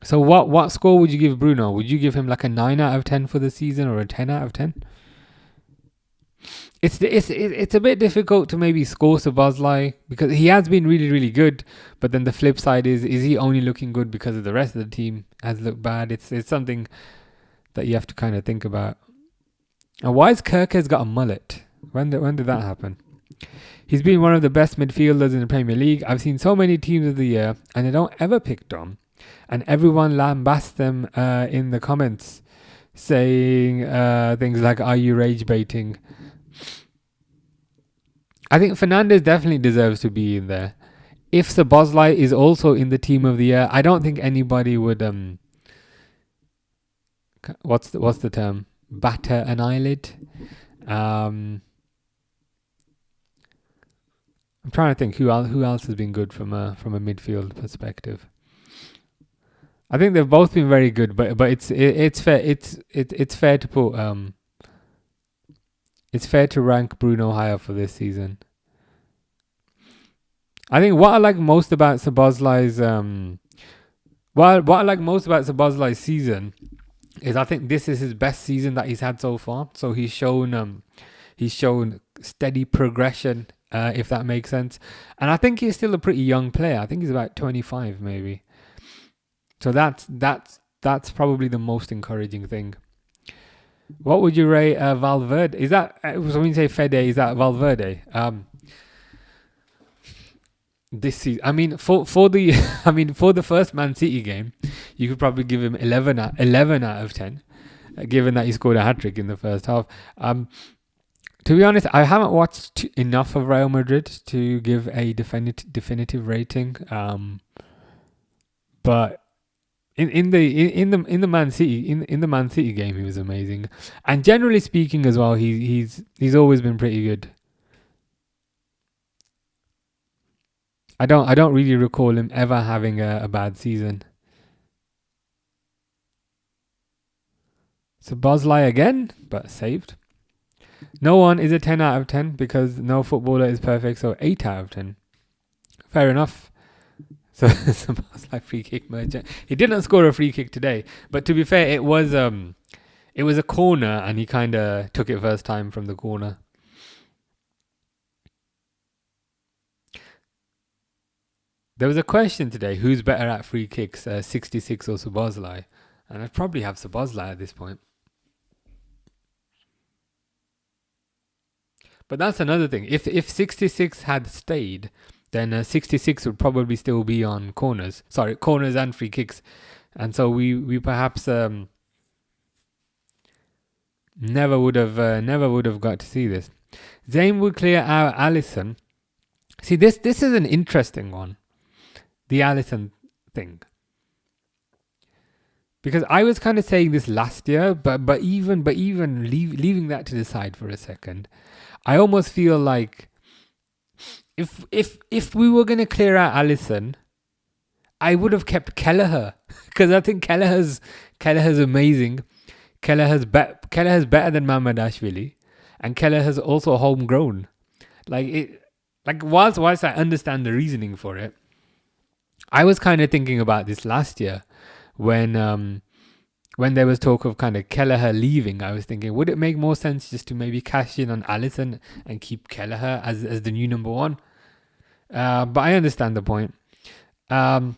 So what score would you give Bruno? Would you give him like a 9 out of 10 for the season or a 10 out of 10? It's a bit difficult to maybe score Szoboszlai because he has been really, really good. But then the flip side is he only looking good because of the rest of the team has looked bad? It's something that you have to kind of think about. And why has Kirker's got a mullet? When did that happen? He's been one of the best midfielders in the Premier League. I've seen so many teams of the year and they don't ever pick Dom. And everyone lambasts them in the comments saying things like, are you rage baiting? I think Fernandes definitely deserves to be in there. If Szoboszlai is also in the team of the year, I don't think anybody would what's the term? Batter an eyelid. I'm trying to think who else has been good from a midfield perspective. I think they've both been very good, but it's fair to put it's fair to rank Bruno higher for this season. I think what I like most about Sabozlai's what I like most about Sabozlai's season is I think this is his best season that he's had so far. So he's shown steady progression, if that makes sense. And I think he's still a pretty young player. I think he's about 25 maybe. So that's probably the most encouraging thing. What would you rate Valverde? Is that so when you say Fede? Is that Valverde? This season, I mean, for the for the first Man City game, you could probably give him 11 out of 10, given that he scored a hat trick in the first half. To be honest, I haven't watched enough of Real Madrid to give a definitive rating. But in the Man City in the Man City game, he was amazing, and generally speaking as well, he's always been pretty good. I don't really recall him ever having a bad season. So Bosley again, but saved. No one is a 10 out of 10 because no footballer is perfect, so 8 out of 10. Fair enough. So Bosley free kick merchant. He didn't score a free kick today, but to be fair, it was a corner and he kind of took it first time from the corner. There was a question today, who's better at free kicks, 66 or Szoboszlai? And I'd probably have Szoboszlai at this point. But that's another thing. If 66 had stayed, then 66 would probably still be on corners. Sorry, corners and free kicks. And so we perhaps never would have got to see this. Zayn would clear out Alisson. See, this is an interesting one. The Alisson thing. Because I was kind of saying this last year, but even leaving that to the side for a second, I almost feel like if we were going to clear out Alisson, I would have kept Kelleher because I think Kelleher's amazing. Kelleher's better than Mamadashvili, and Kelleher's also homegrown. Whilst I understand the reasoning for it, I was kind of thinking about this last year when there was talk of kind of Kelleher leaving. I was thinking, would it make more sense just to maybe cash in on Alisson and keep Kelleher as the new number one? But I understand the point. Zaim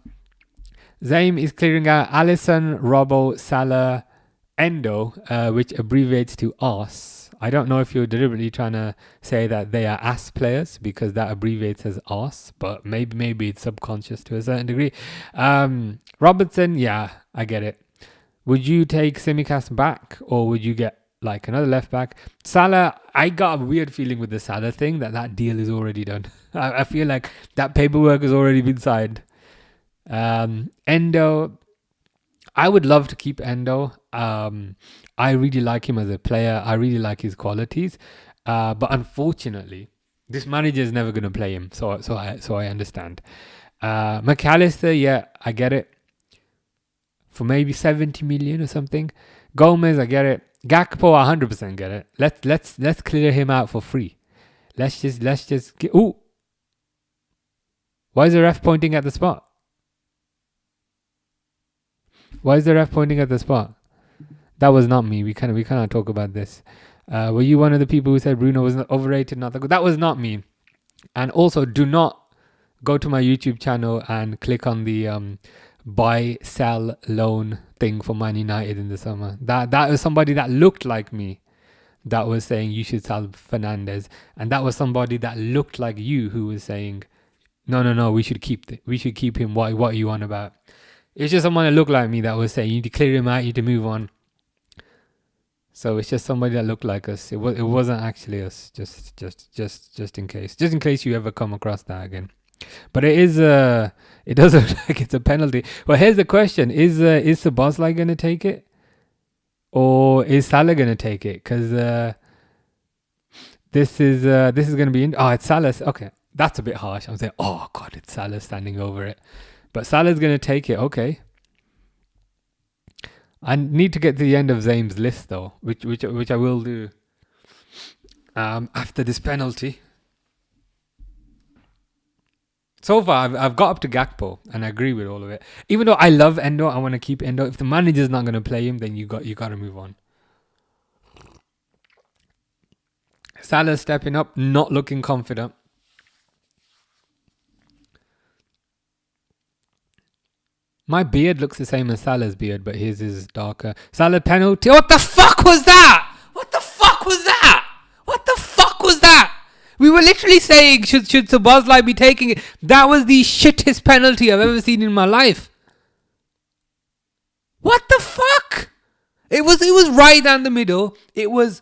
is clearing out Alisson, Robbo, Salah, Endo, which abbreviates to ARS. I don't know if you're deliberately trying to say that they are AS players because that abbreviates as ARS, but maybe it's subconscious to a certain degree. Robertson, yeah, I get it. Would you take Simicast back or would you get like another left back? Salah, I got a weird feeling with the Salah thing that deal is already done. I feel like that paperwork has already been signed. Endo, I would love to keep Endo. I really like him as a player. I really like his qualities. But unfortunately, this manager is never going to play him. So I understand. McAllister, yeah, I get it. For maybe 70 million or something. Gomez, I get it. Gakpo, 100% get it. Let's clear him out for free. Let's just get. Ooh. Why is the ref pointing at the spot? Why is the ref pointing at the spot? That was not me. We cannot talk about this. Were you one of the people who said Bruno was overrated? Not that good. That was not me. And also, do not go to my YouTube channel and click on the buy, sell, loan thing for Man United in the summer. That was somebody that looked like me that was saying you should sell Fernandez, and that was somebody that looked like you who was saying, no, we should keep him. What are you on about? It's just someone that looked like me that was saying you need to clear him out, you need to move on. So it's just somebody that looked like us. It wasn't actually us. Just in case you ever come across that again. But it does look like it's a penalty. Well, here's the question: Is Szoboszlai gonna take it, or is Salah gonna take it? Because this is gonna be. It's Salah. Okay, that's a bit harsh. I'm saying, oh god, it's Salah standing over it, but Salah's gonna take it. Okay. I need to get to the end of Zaim's list though, which I will do after this penalty. So far, I've got up to Gakpo, and I agree with all of it. Even though I love Endo, I want to keep Endo. If the manager's not going to play him, then you got to move on. Salah stepping up, not looking confident. My beard looks the same as Salah's beard, but his is darker. Salah penalty. What the fuck was that? What the fuck was that? What the fuck was that? We were literally saying, should Szoboszlai be taking it? That was the shittest penalty I've ever seen in my life. What the fuck? It was right down the middle. It was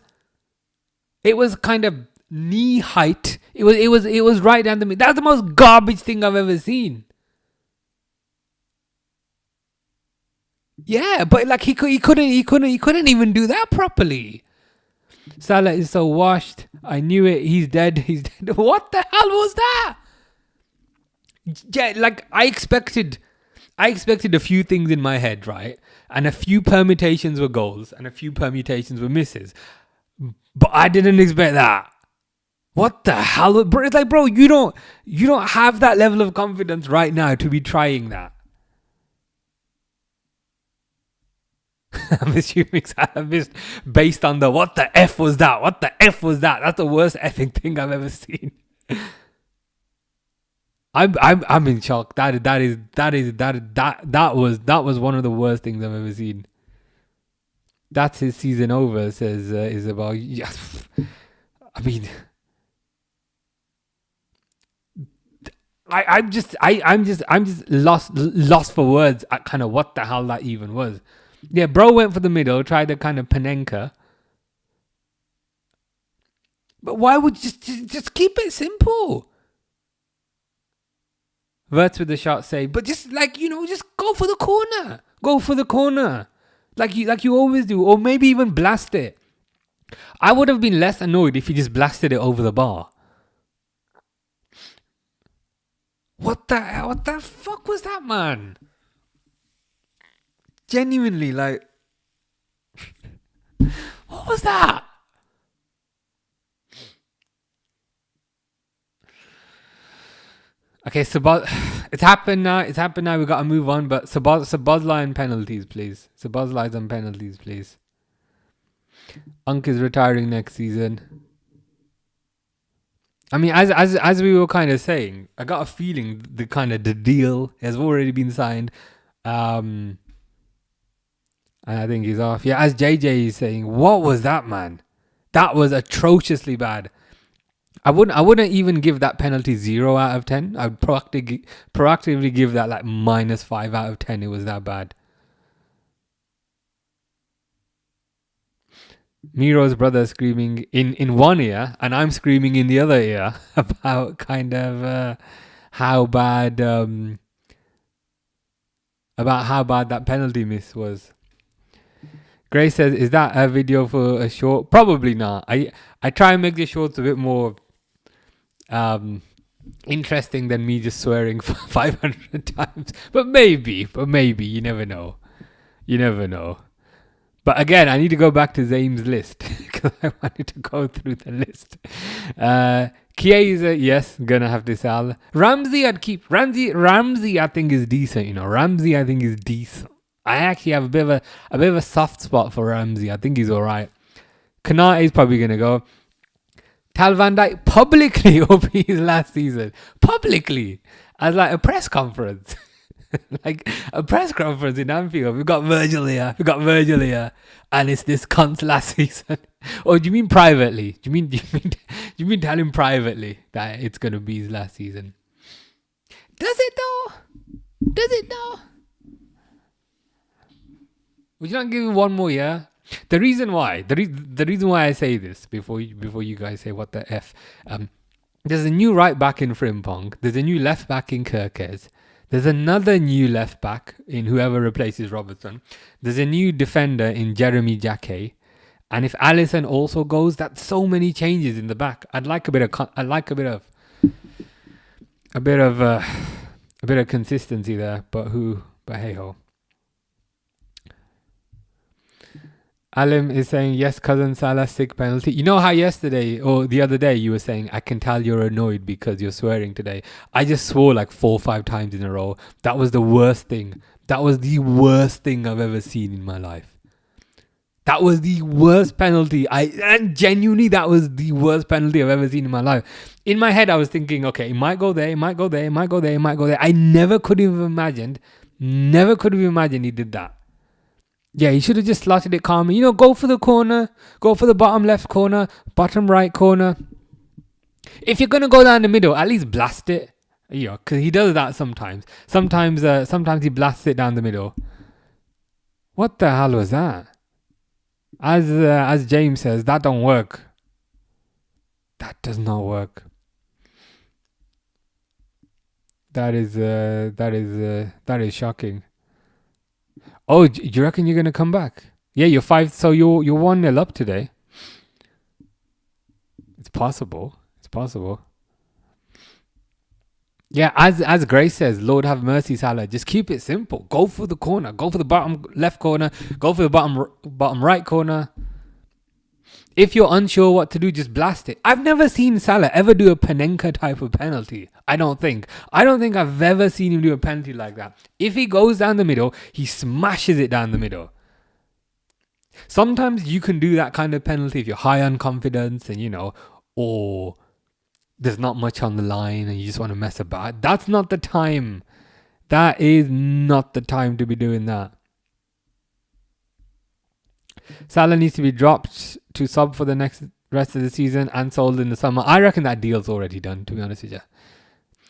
kind of knee height. It was right down the middle. That's the most garbage thing I've ever seen. Yeah, but like he couldn't even do that properly. Salah is so washed. I knew it. He's dead. He's dead. What the hell was that? Yeah, like I expected a few things in my head, right? And a few permutations were goals and a few permutations were misses. But I didn't expect that. What the hell? It's like, bro, you don't have that level of confidence right now to be trying that. I'm assuming Salah missed based on the what the F was that? What the F was that? That's the worst effing thing I've ever seen. I'm in shock. That was one of the worst things I've ever seen. That's his season over, says Isabel. Yeah, I mean, I'm just lost for words at kind of what the hell that even was. Yeah, bro went for the middle, tried to kind of Panenka. But why would just keep it simple? Verts with the shot save, but just like, just go for the corner. Go for the corner. Like you always do, or maybe even blast it. I would have been less annoyed if you just blasted it over the bar. What the fuck was that, man? Genuinely, like, what was that? Okay, it's happened now. We've got to move on. But Szoboszlai and penalties, please. Szoboszlai and penalties, please. Unk is retiring next season. I mean, as we were kind of saying, I got a feeling the deal has already been signed. And I think he's off. Yeah, as JJ is saying, what was that, man? That was atrociously bad. I wouldn't even give that penalty 0 out of 10. I'd proactively give that like -5 out of 10. It was that bad. Miro's brother screaming in one ear, and I'm screaming in the other ear about kind of how bad that penalty miss was. Grace says, "Is that a video for a short?" Probably not. I try and make the shorts a bit more interesting than me just swearing 500 times. But maybe you never know. But again, I need to go back to Zame's list because I wanted to go through the list. Chiesa, yes, gonna have to sell. Ramsey, I'd keep. Ramsey, I think is decent. Ramsey, I think is decent. I actually have a bit of a soft spot for Ramsey. I think he's all right. Kanate is probably gonna go. Tal Van Dijk publicly over his last season. Publicly, as like a press conference. Like a press conference in Anfield. We've got Virgil here. And it's this cunt's last season. Or do you mean privately? Do you mean tell him privately that it's gonna be his last season? Does it though? Would you not give him one more year? The reason why I say this before you guys say what the F, there's a new right back in Frimpong. There's a new left back in Kirkes. There's another new left back in whoever replaces Robertson. There's a new defender in Jeremy Jacquet. And if Alisson also goes, that's so many changes in the back. I'd like a bit of consistency there. But hey ho. Alim is saying, yes, cousin Salah, sick penalty. You know how yesterday or the other day you were saying, I can tell you're annoyed because you're swearing today. I just swore like 4 or 5 times in a row. That was the worst thing. That was the worst thing I've ever seen in my life. That was the worst penalty. And genuinely, that was the worst penalty I've ever seen in my life. In my head, I was thinking, okay, it might go there, it might go there, it might go there, it might go there. I never could have imagined he did that. Yeah, he should have just slotted it calmly. Go for the corner. Go for the bottom left corner, bottom right corner. If you're going to go down the middle, at least blast it. Because he does that sometimes. Sometimes he blasts it down the middle. What the hell was that? As James says, that don't work. That does not work. That is shocking. Oh, do you reckon you're going to come back? Yeah, you're 5, so you're 1-0 up today. It's possible. Yeah, as Grace says, Lord have mercy, Salah. Just keep it simple. Go for the corner. Go for the bottom left corner. Go for the bottom right corner. If you're unsure what to do, just blast it. I've never seen Salah ever do a Panenka type of penalty. I don't think I've ever seen him do a penalty like that. If he goes down the middle, he smashes it down the middle. Sometimes you can do that kind of penalty if you're high on confidence and, or there's not much on the line and you just want to mess about. That's not the time. That is not the time to be doing that. Salah needs to be dropped to sub for the rest of the season and sold in the summer. I reckon that deal's already done, to be honest with you.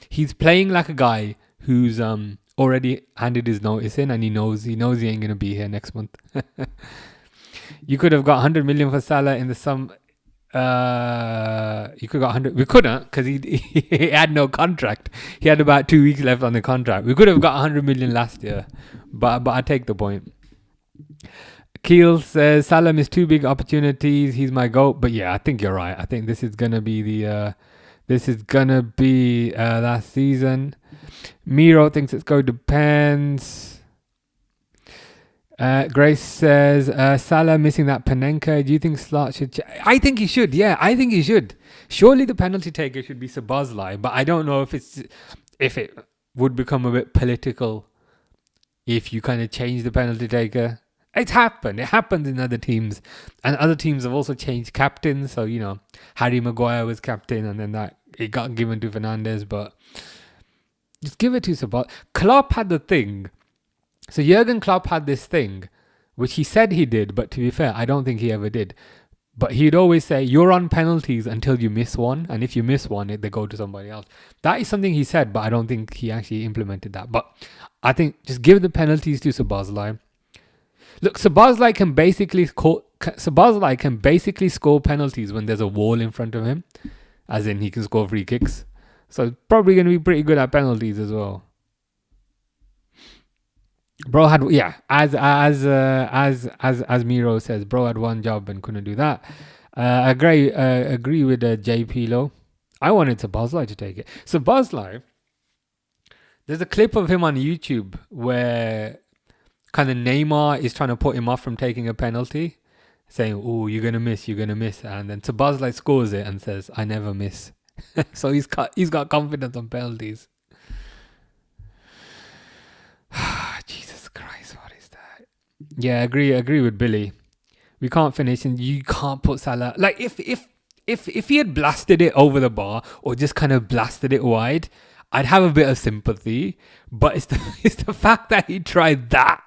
He's playing like a guy who's already handed his notice in and he knows he ain't going to be here next month. You could have got 100 million for Salah in the sum. You could have got 100. We couldn't because he had no contract. He had about 2 weeks left on the contract. We could have got 100 million last year. But I take the point. Keel says Salah missed 2 big opportunities. He's my GOAT. But yeah, I think you're right. I think this is gonna be last season. Miro thinks it's going to depends. Grace says Salah missing that Panenka. Do you think Slot should? I think he should. Yeah, I think he should. Surely the penalty taker should be Sabazlai, but I don't know if it would become a bit political if you kind of change the penalty taker. It's happened. It happens in other teams. And other teams have also changed captains. So, Harry Maguire was captain and then it got given to Fernandes. But just give it to Sabah. Klopp had the thing. So Jurgen Klopp had this thing, which he said he did. But to be fair, I don't think he ever did. But he'd always say, you're on penalties until you miss one. And if you miss one, they go to somebody else. That is something he said, but I don't think he actually implemented that. But I think just give the penalties to Sabazlai. Look, Sabazlai can basically score penalties when there's a wall in front of him, as in he can score free kicks. So probably going to be pretty good at penalties as well. Bro had as Miro says, bro had one job and couldn't do that. Agree with JP Low. I wanted Sabazlai to take it. Sabazlai, there's a clip of him on YouTube where kind of Neymar is trying to put him off from taking a penalty, saying, "Oh, you're gonna miss," and then Sabazlai scores it and says, "I never miss." So he's got confidence on penalties. Jesus Christ, what is that? Yeah, agree with Billy. We can't finish, and you can't put Salah. Like if he had blasted it over the bar or just kind of blasted it wide, I'd have a bit of sympathy. But it's the fact that he tried that.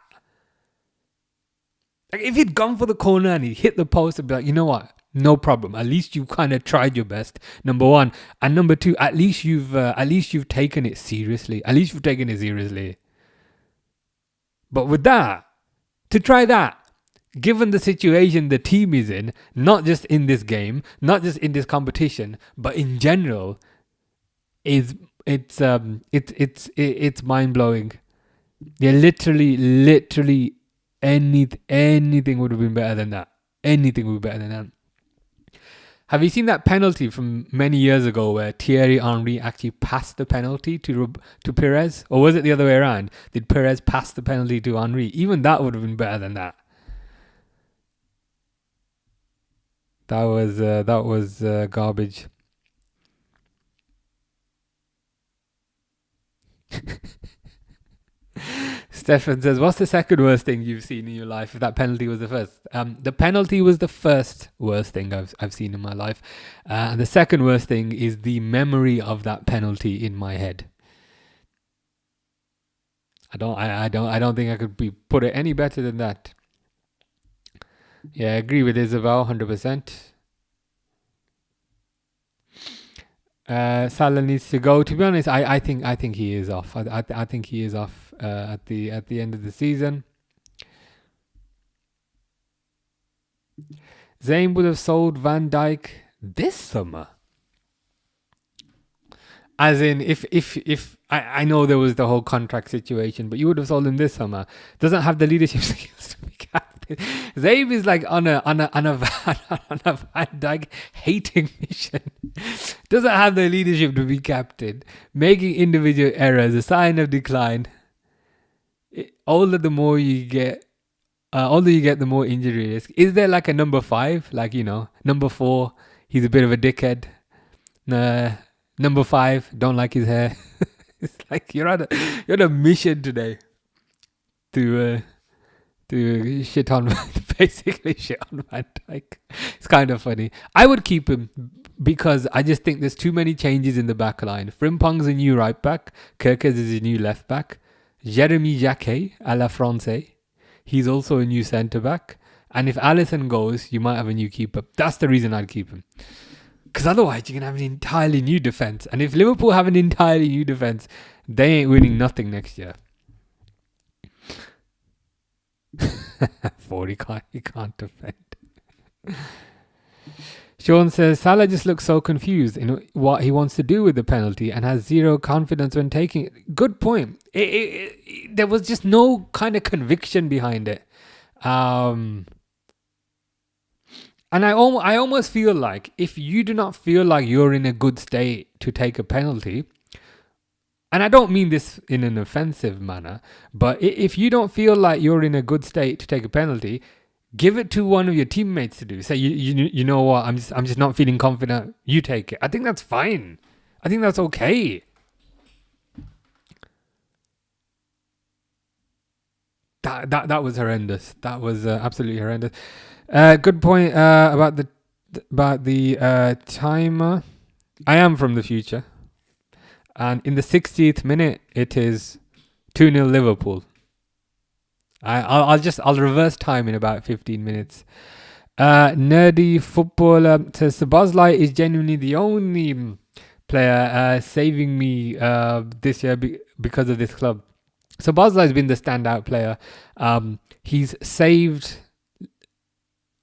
Like if he'd gone for the corner and he hit the post, I'd be like, you know what? No problem. At least you kind of tried your best. Number one, and number two, at least you've taken it seriously. But with that, to try that, given the situation the team is in, not just in this game, not just in this competition, but in general, it's mind blowing. Yeah, literally. Anything would have been better than that. Have you seen that penalty from many years ago where Thierry Henry actually passed the penalty to Perez? Or was it the other way around? Did Perez pass the penalty to Henry? Even that would have been better than that. That was garbage. Stefan says, "What's the second worst thing you've seen in your life? If that penalty was the first, the penalty was the first worst thing I've seen in my life, and the second worst thing is the memory of that penalty in my head. I don't think I could put it any better than that. Yeah, I agree with Isabel 100%. Salah needs to go. To be honest, I think he is off. I think he is off at the end of the season. Zayn would have sold Van Dijk this summer. As in, if I know there was the whole contract situation, but you would have sold him this summer. Doesn't have the leadership skills to be captain. Zayn is like on a Van Dijk hating mission. Doesn't have the leadership to be captain. Making individual errors, a sign of decline. Older the more you get, the more injury risk. Is there like a number 5? Like, number 4, he's a bit of a dickhead. Number 5, don't like his hair. It's like you're on a mission today to shit on, basically shit on Van Dijk. It's kind of funny. I would keep him because I just think there's too many changes in the back line. Frimpong's a new right back. Kerkez is a new left back. Jeremy Jacquet, à la Francais. He's also a new centre back. And if Alisson goes, you might have a new keeper. That's the reason I'd keep him. Because otherwise, you're going to have an entirely new defence. And if Liverpool have an entirely new defence, they ain't winning nothing next year. 4, he can't defend. Sean says, Salah just looks so confused in what he wants to do with the penalty and has zero confidence when taking it. Good point. There was just no kind of conviction behind it. And I almost feel like if you do not feel like you're in a good state to take a penalty, and I don't mean this in an offensive manner, but if you don't feel like you're in a good state to take a penalty, give it to one of your teammates to do. Say, you know what, I'm just not feeling confident. You take it. I think that's fine. I think that's okay. That was horrendous. That was absolutely horrendous. Good point about the timer. I am from the future, and in the 60th minute, it is 2-0 Liverpool. I'll reverse time in about 15 minutes. Nerdy footballer says Szoboszlai is genuinely the only player saving me this year because of this club. Szoboszlai has been the standout player. He's saved.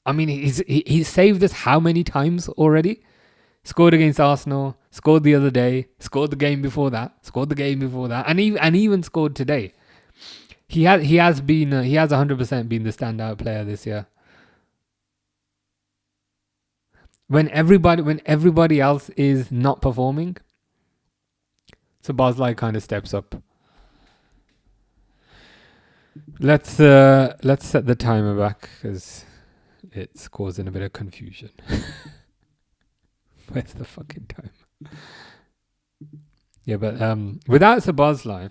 I mean, he's saved us how many times already? Scored against Arsenal. Scored the other day. Scored the game before that. Scored the game before that. And even scored today. He has 100% been the standout player this year. When everybody else is not performing, Szoboszlai kind of steps up. Let's set the timer back because it's causing a bit of confusion. Where's the fucking time? Yeah, but without Szoboszlai,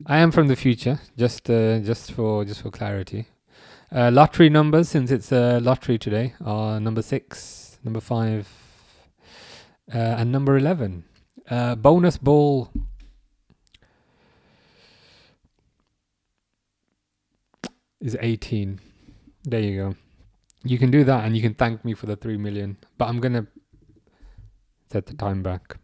I am from the future. Just for clarity. Lottery numbers, since it's a lottery today, are number 6, number 5, and number 11. Bonus ball is 18. There you go. You can do that and you can thank me for the 3 million. But I'm going to set the time back.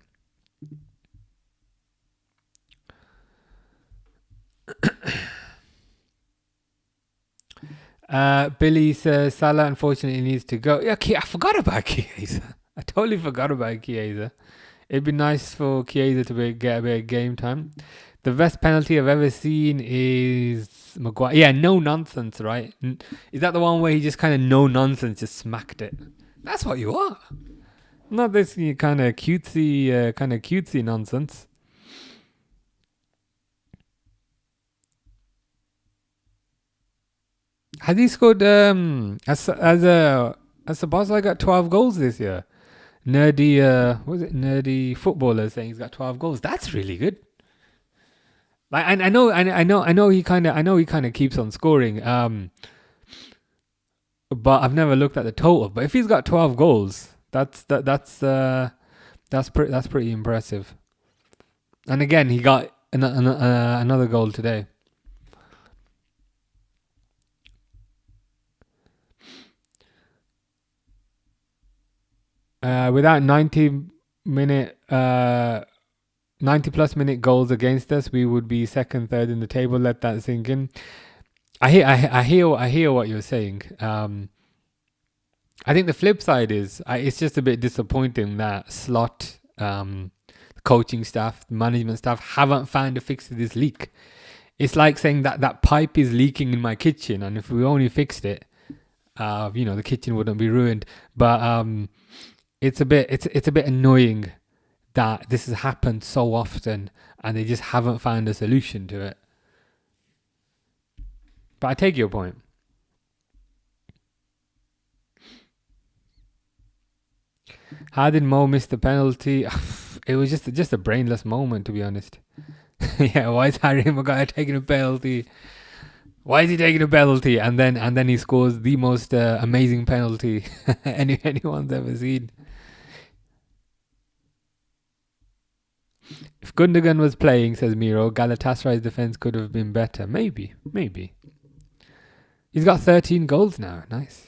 Billy says Salah unfortunately needs to go. Yeah, I forgot about Chiesa. I totally forgot about Chiesa. It'd be nice for Chiesa to get a bit of game time. The best penalty I've ever seen is Maguire. Yeah, no nonsense, right? Is that the one where he just kind of no nonsense just smacked it? That's what you are. Not this kind of cutesy nonsense. Has he scored as a Sabazai got 12 goals this year. Nerdy, nerdy footballer saying he's got 12 goals. That's really good. Like I know he kind of keeps on scoring. But I've never looked at the total. But if he's got 12 goals, that's pretty impressive. And again, he got another goal today. Without 90 plus minute goals against us, we would be second, third in the table. Let that sink in. I hear what you're saying. I think the flip side is it's just a bit disappointing that Slot, coaching staff, management staff haven't found a fix to this leak. It's like saying that pipe is leaking in my kitchen, and if we only fixed it, the kitchen wouldn't be ruined. But it's a bit annoying that this has happened so often, and they just haven't found a solution to it. But I take your point. How did Mo miss the penalty? It was just a brainless moment, to be honest. Yeah, why is Harry Maguire taking a penalty? Why is he taking a penalty? And then he scores the most amazing penalty anyone's ever seen. If Gundogan was playing, says Miro, Galatasaray's defense could have been better. Maybe. He's got 13 goals now. Nice.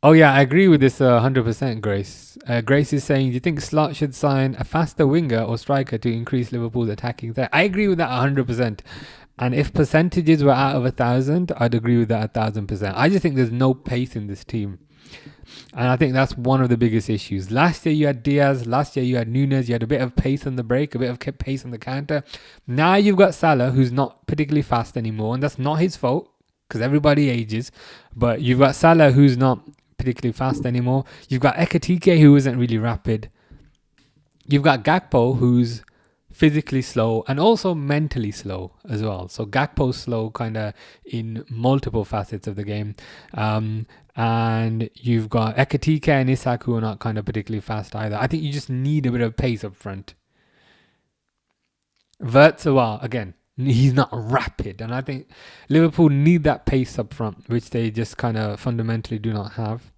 Oh yeah, I agree with this 100%, Grace. Grace is saying, do you think Slot should sign a faster winger or striker to increase Liverpool's attacking threat? I agree with that 100%. And if percentages were out of 1,000, I'd agree with that 1,000%. I just think there's no pace in this team. And I think that's one of the biggest issues. Last year you had Diaz, last year you had Nunes, you had a bit of pace on the break, a bit of pace on the counter. Now you've got Salah, who's not particularly fast anymore, and that's not his fault, because everybody ages. But you've got Salah, who's not particularly fast anymore. You've got Ekatike, who isn't really rapid. You've got Gakpo, who's physically slow and also mentally slow as well. So Gakpo's slow kind of in multiple facets of the game. And you've got Ekatike and Isak, who are not kind of particularly fast either. I think you just need a bit of pace up front. Wirtz, well, again, he's not rapid. And I think Liverpool need that pace up front, which they just kind of fundamentally do not have.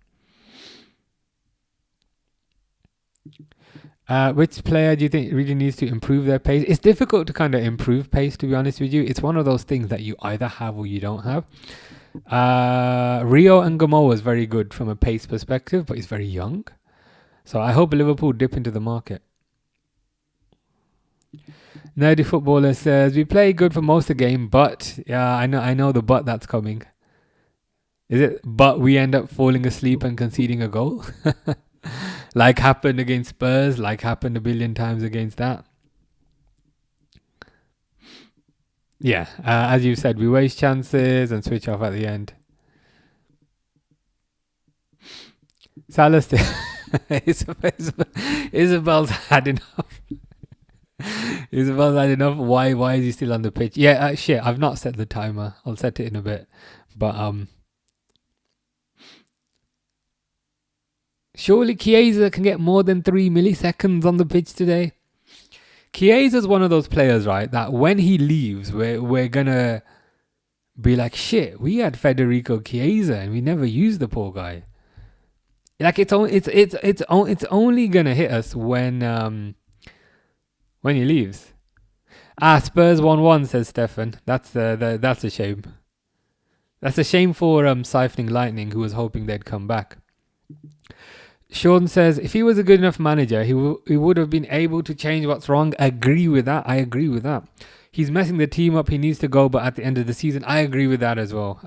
Which player do you think really needs to improve their pace? It's difficult to kind of improve pace, to be honest with you. It's one of those things that you either have or you don't have. Rio Ngamo was very good from a pace perspective, but he's very young. So I hope Liverpool dip into the market. Nerdy Footballer says, we play good for most of the game, but I know the but that's coming. Is it but we end up falling asleep and conceding a goal? Like happened against Spurs, like happened a billion times against that. Yeah, as you said, we waste chances and switch off at the end. Salah still... Isabel's had enough. Isabel's had enough. Why is he still on the pitch? Yeah, shit, I've not set the timer. I'll set it in a bit. But surely Chiesa can get more than 3 milliseconds on the pitch today. Chiesa's one of those players, right, that when he leaves, we're gonna be like, shit, we had Federico Chiesa and we never used the poor guy. Like it's only gonna hit us when he leaves. Spurs 1-1, says Stefan. That's a shame. That's a shame for Siphoning Lightning, who was hoping they'd come back. Sean says, if he was a good enough manager, he would have been able to change what's wrong. I agree with that. He's messing the team up. He needs to go, but at the end of the season, I agree with that as well.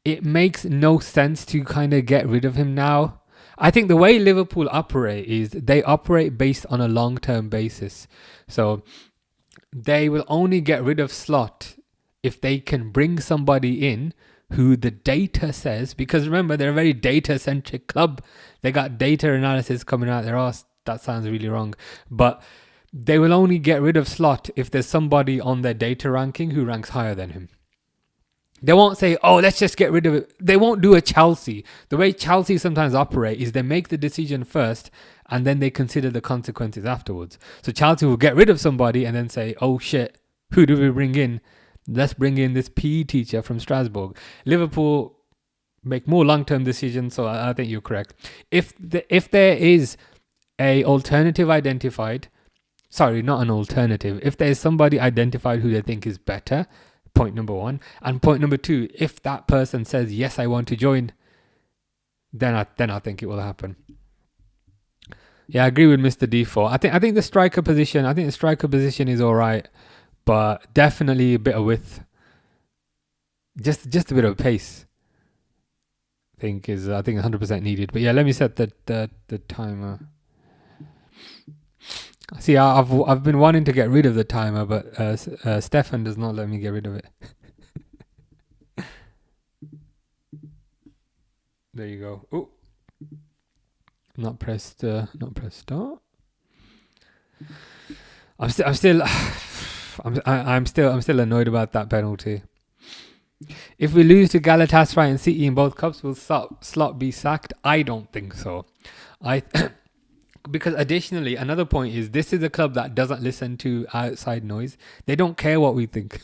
It makes no sense to kind of get rid of him now. I think the way Liverpool operate is they operate based on a long-term basis. So they will only get rid of Slot if they can bring somebody in who the data says, because remember, they're a very data-centric club. They got data analysis coming out their arse. That sounds really wrong. But they will only get rid of Slot if there's somebody on their data ranking who ranks higher than him. They won't say, oh, let's just get rid of it. They won't do a Chelsea. The way Chelsea sometimes operate is they make the decision first and then they consider the consequences afterwards. So Chelsea will get rid of somebody and then say, oh shit, who do we bring in? Let's bring in this PE teacher from Strasbourg. Liverpool make more long-term decisions, so I think you're correct. If there is a alternative identified, sorry, not an alternative. If there's somebody identified who they think is better, point number one. And point number two, if that person says, yes, I want to join, then I think it will happen. Yeah, I agree with Mr. D4. I think the striker position is all right, but definitely a bit of width. Just a bit of pace. I think 100% needed. But yeah, let me set the timer. See, I've been wanting to get rid of the timer, but Stefan does not let me get rid of it. There you go. Oh, not pressed start. I'm still annoyed about that penalty. If we lose to Galatasaray and City in both cups, will Slot be sacked? I don't think so. Because additionally, another point is this is a club that doesn't listen to outside noise. They don't care what we think.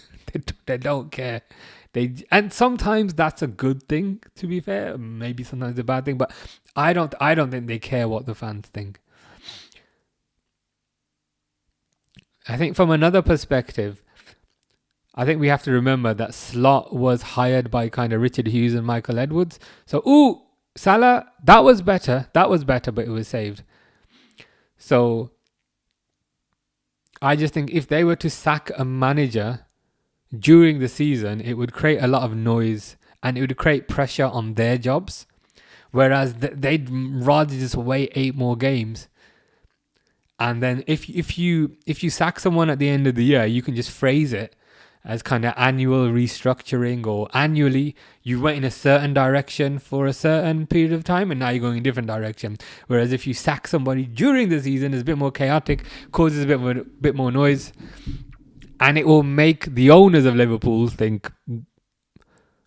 They don't care. And sometimes that's a good thing, to be fair. Maybe sometimes a bad thing, but I don't think they care what the fans think. I think from another perspective, I think we have to remember that Slot was hired by kind of Richard Hughes and Michael Edwards. So, Salah, that was better, but it was saved. So, I just think if they were to sack a manager during the season, it would create a lot of noise and it would create pressure on their jobs. Whereas they'd rather just wait 8 more games. And then if you sack someone at the end of the year, you can just phrase it as kind of annual restructuring, or annually you went in a certain direction for a certain period of time and now you're going in a different direction. Whereas if you sack somebody during the season, it's a bit more chaotic, causes a bit more noise, and it will make the owners of Liverpool think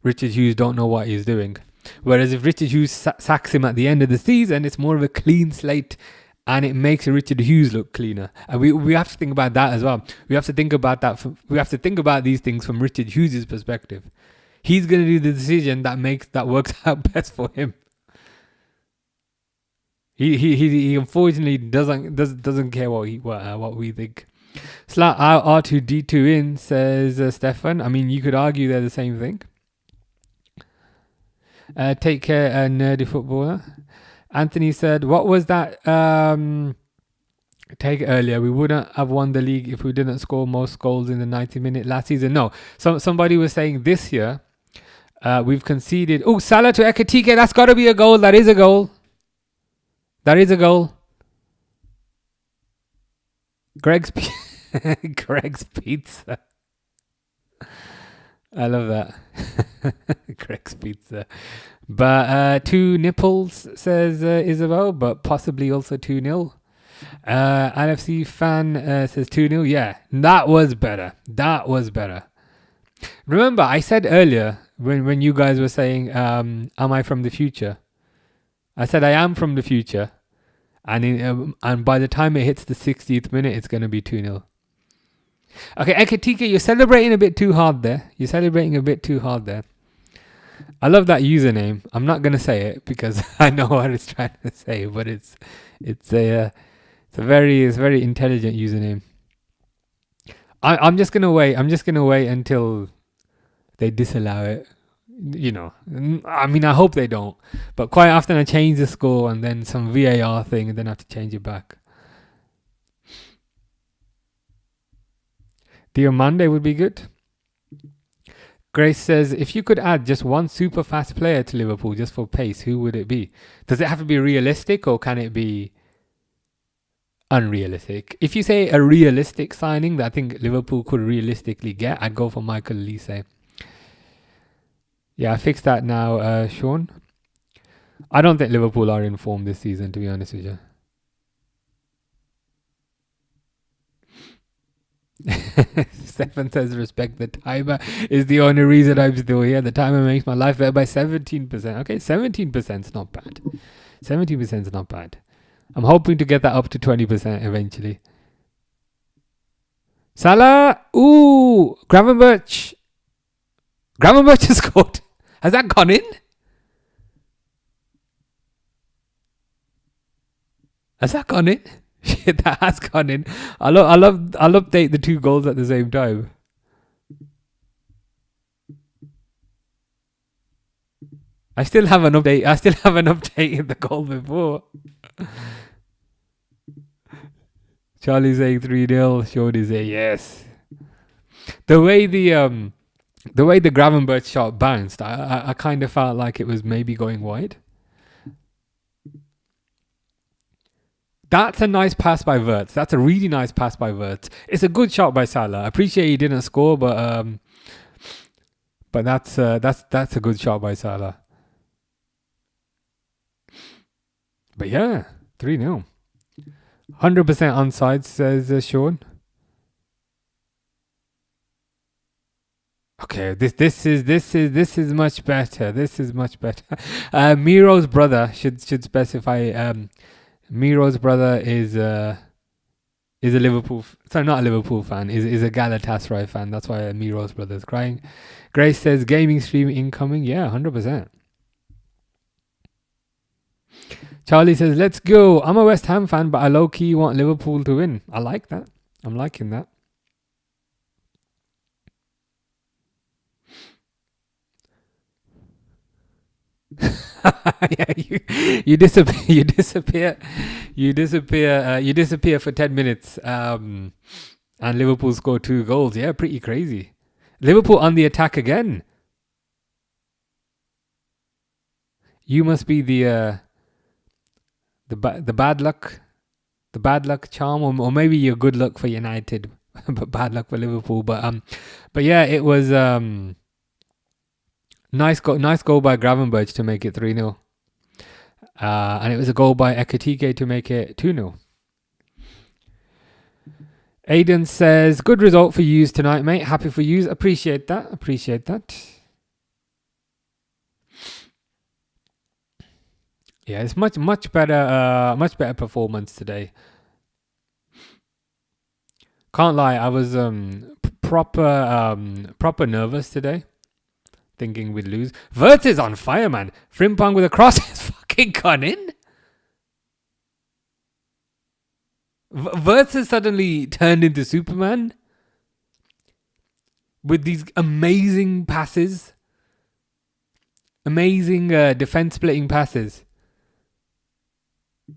Richard Hughes don't know what he's doing. Whereas if Richard Hughes sacks him at the end of the season, it's more of a clean slate and it makes Richard Hughes look cleaner. And we have to think about that as well. We have to think about that. We have to think about these things from Richard Hughes' perspective. He's going to do the decision that works out best for him. He unfortunately doesn't care what we think. Slat R2D2 in, says Stefan. I mean, you could argue they're the same thing. Take care, nerdy footballer. Anthony said, what was that take earlier? We wouldn't have won the league if we didn't score most goals in the 90-minute last season. No. Somebody was saying this year, we've conceded. Oh, Salah to Ekitike. That's got to be a goal. That is a goal. Greg's Pizza. I love that. Greg's Pizza. But 2 nipples, says Isabel, but possibly also 2-0. LFC fan says 2-0. Yeah, that was better. Remember, I said earlier when you guys were saying, am I from the future? I said I am from the future. And by the time it hits the 60th minute, it's going to be 2-0. Okay, Ekitike, you're celebrating a bit too hard there. I love that username. I'm not going to say it because I know what it's trying to say, but it's a very intelligent username. I'm just going to wait. Until they disallow it. You know, I mean, I hope they don't. But quite often I change the score and then some VAR thing and then I have to change it back. Diomande would be good. Grace says, if you could add just one super fast player to Liverpool just for pace, who would it be? Does it have to be realistic or can it be unrealistic? If you say a realistic signing that I think Liverpool could realistically get, I'd go for Michael Olise. Yeah, I fixed that now, Sean. I don't think Liverpool are in form this season, to be honest with you. Stefan says, respect the timer is the only reason I'm still here. The timer makes my life better by 17%. Okay, 17% is not bad. 17% is not bad. I'm hoping to get that up to 20% eventually. Salah! Ooh! Gravenberch has scored. Has that gone in? Has that gone in? Shit, that has gone in. I'll update the two goals at the same time. I still have an update in the goal before. Charlie saying 3-0. Shorty saying yes. The way the Gravenberch shot bounced, I kind of felt like it was maybe going wide. That's a nice pass by Wirtz. That's a really nice pass by Wirtz. It's a good shot by Salah. I appreciate he didn't score, but that's a good shot by Salah. But yeah, 3-0. 100% onside, says Sean. Okay, this is much better. This is much better. Miro's brother should specify. Miro's brother is a Liverpool. Sorry, not a Liverpool fan. Is a Galatasaray fan. That's why Miro's brother is crying. Grace says gaming stream incoming. Yeah, 100%. Charlie says, let's go. I'm a West Ham fan, but I low-key want Liverpool to win. I like that. I'm liking that. Yeah, you disappear for 10 minutes, and Liverpool score 2 goals. Yeah, pretty crazy. Liverpool on the attack again. You must be the bad luck charm, or maybe your good luck for United, but bad luck for Liverpool. But yeah, it was nice goal by Gravenberch to make it 3-0. And it was a goal by Ekitike to make it 2-0. Aiden says, good result for yous tonight, mate. Happy for yous. Appreciate that. Yeah, it's much better performance today. Can't lie, I was proper nervous today, thinking we'd lose. Wirtz is on fire, man. Frimpong with a cross is fucking gone in. Wirtz has suddenly turned into Superman with these amazing passes, amazing defense splitting passes.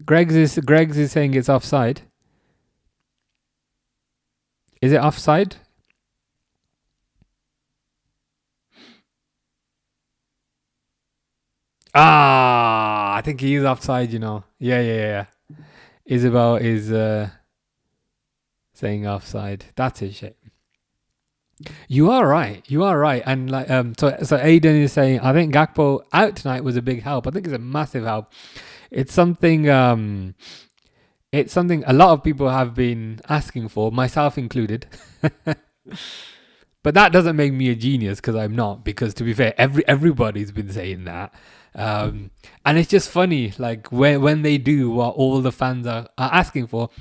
Greggs is saying it's offside. Is it offside? I think he is offside, you know. Yeah. Isabel is saying offside. That's a shame. You are right. And like so Aiden is saying, I think Gakpo out tonight was a big help. I think it's a massive help. It's something a lot of people have been asking for, myself included. But that doesn't make me a genius, because I'm not. Because to be fair, everybody's been saying that. And it's just funny, like when they do what all the fans are asking for.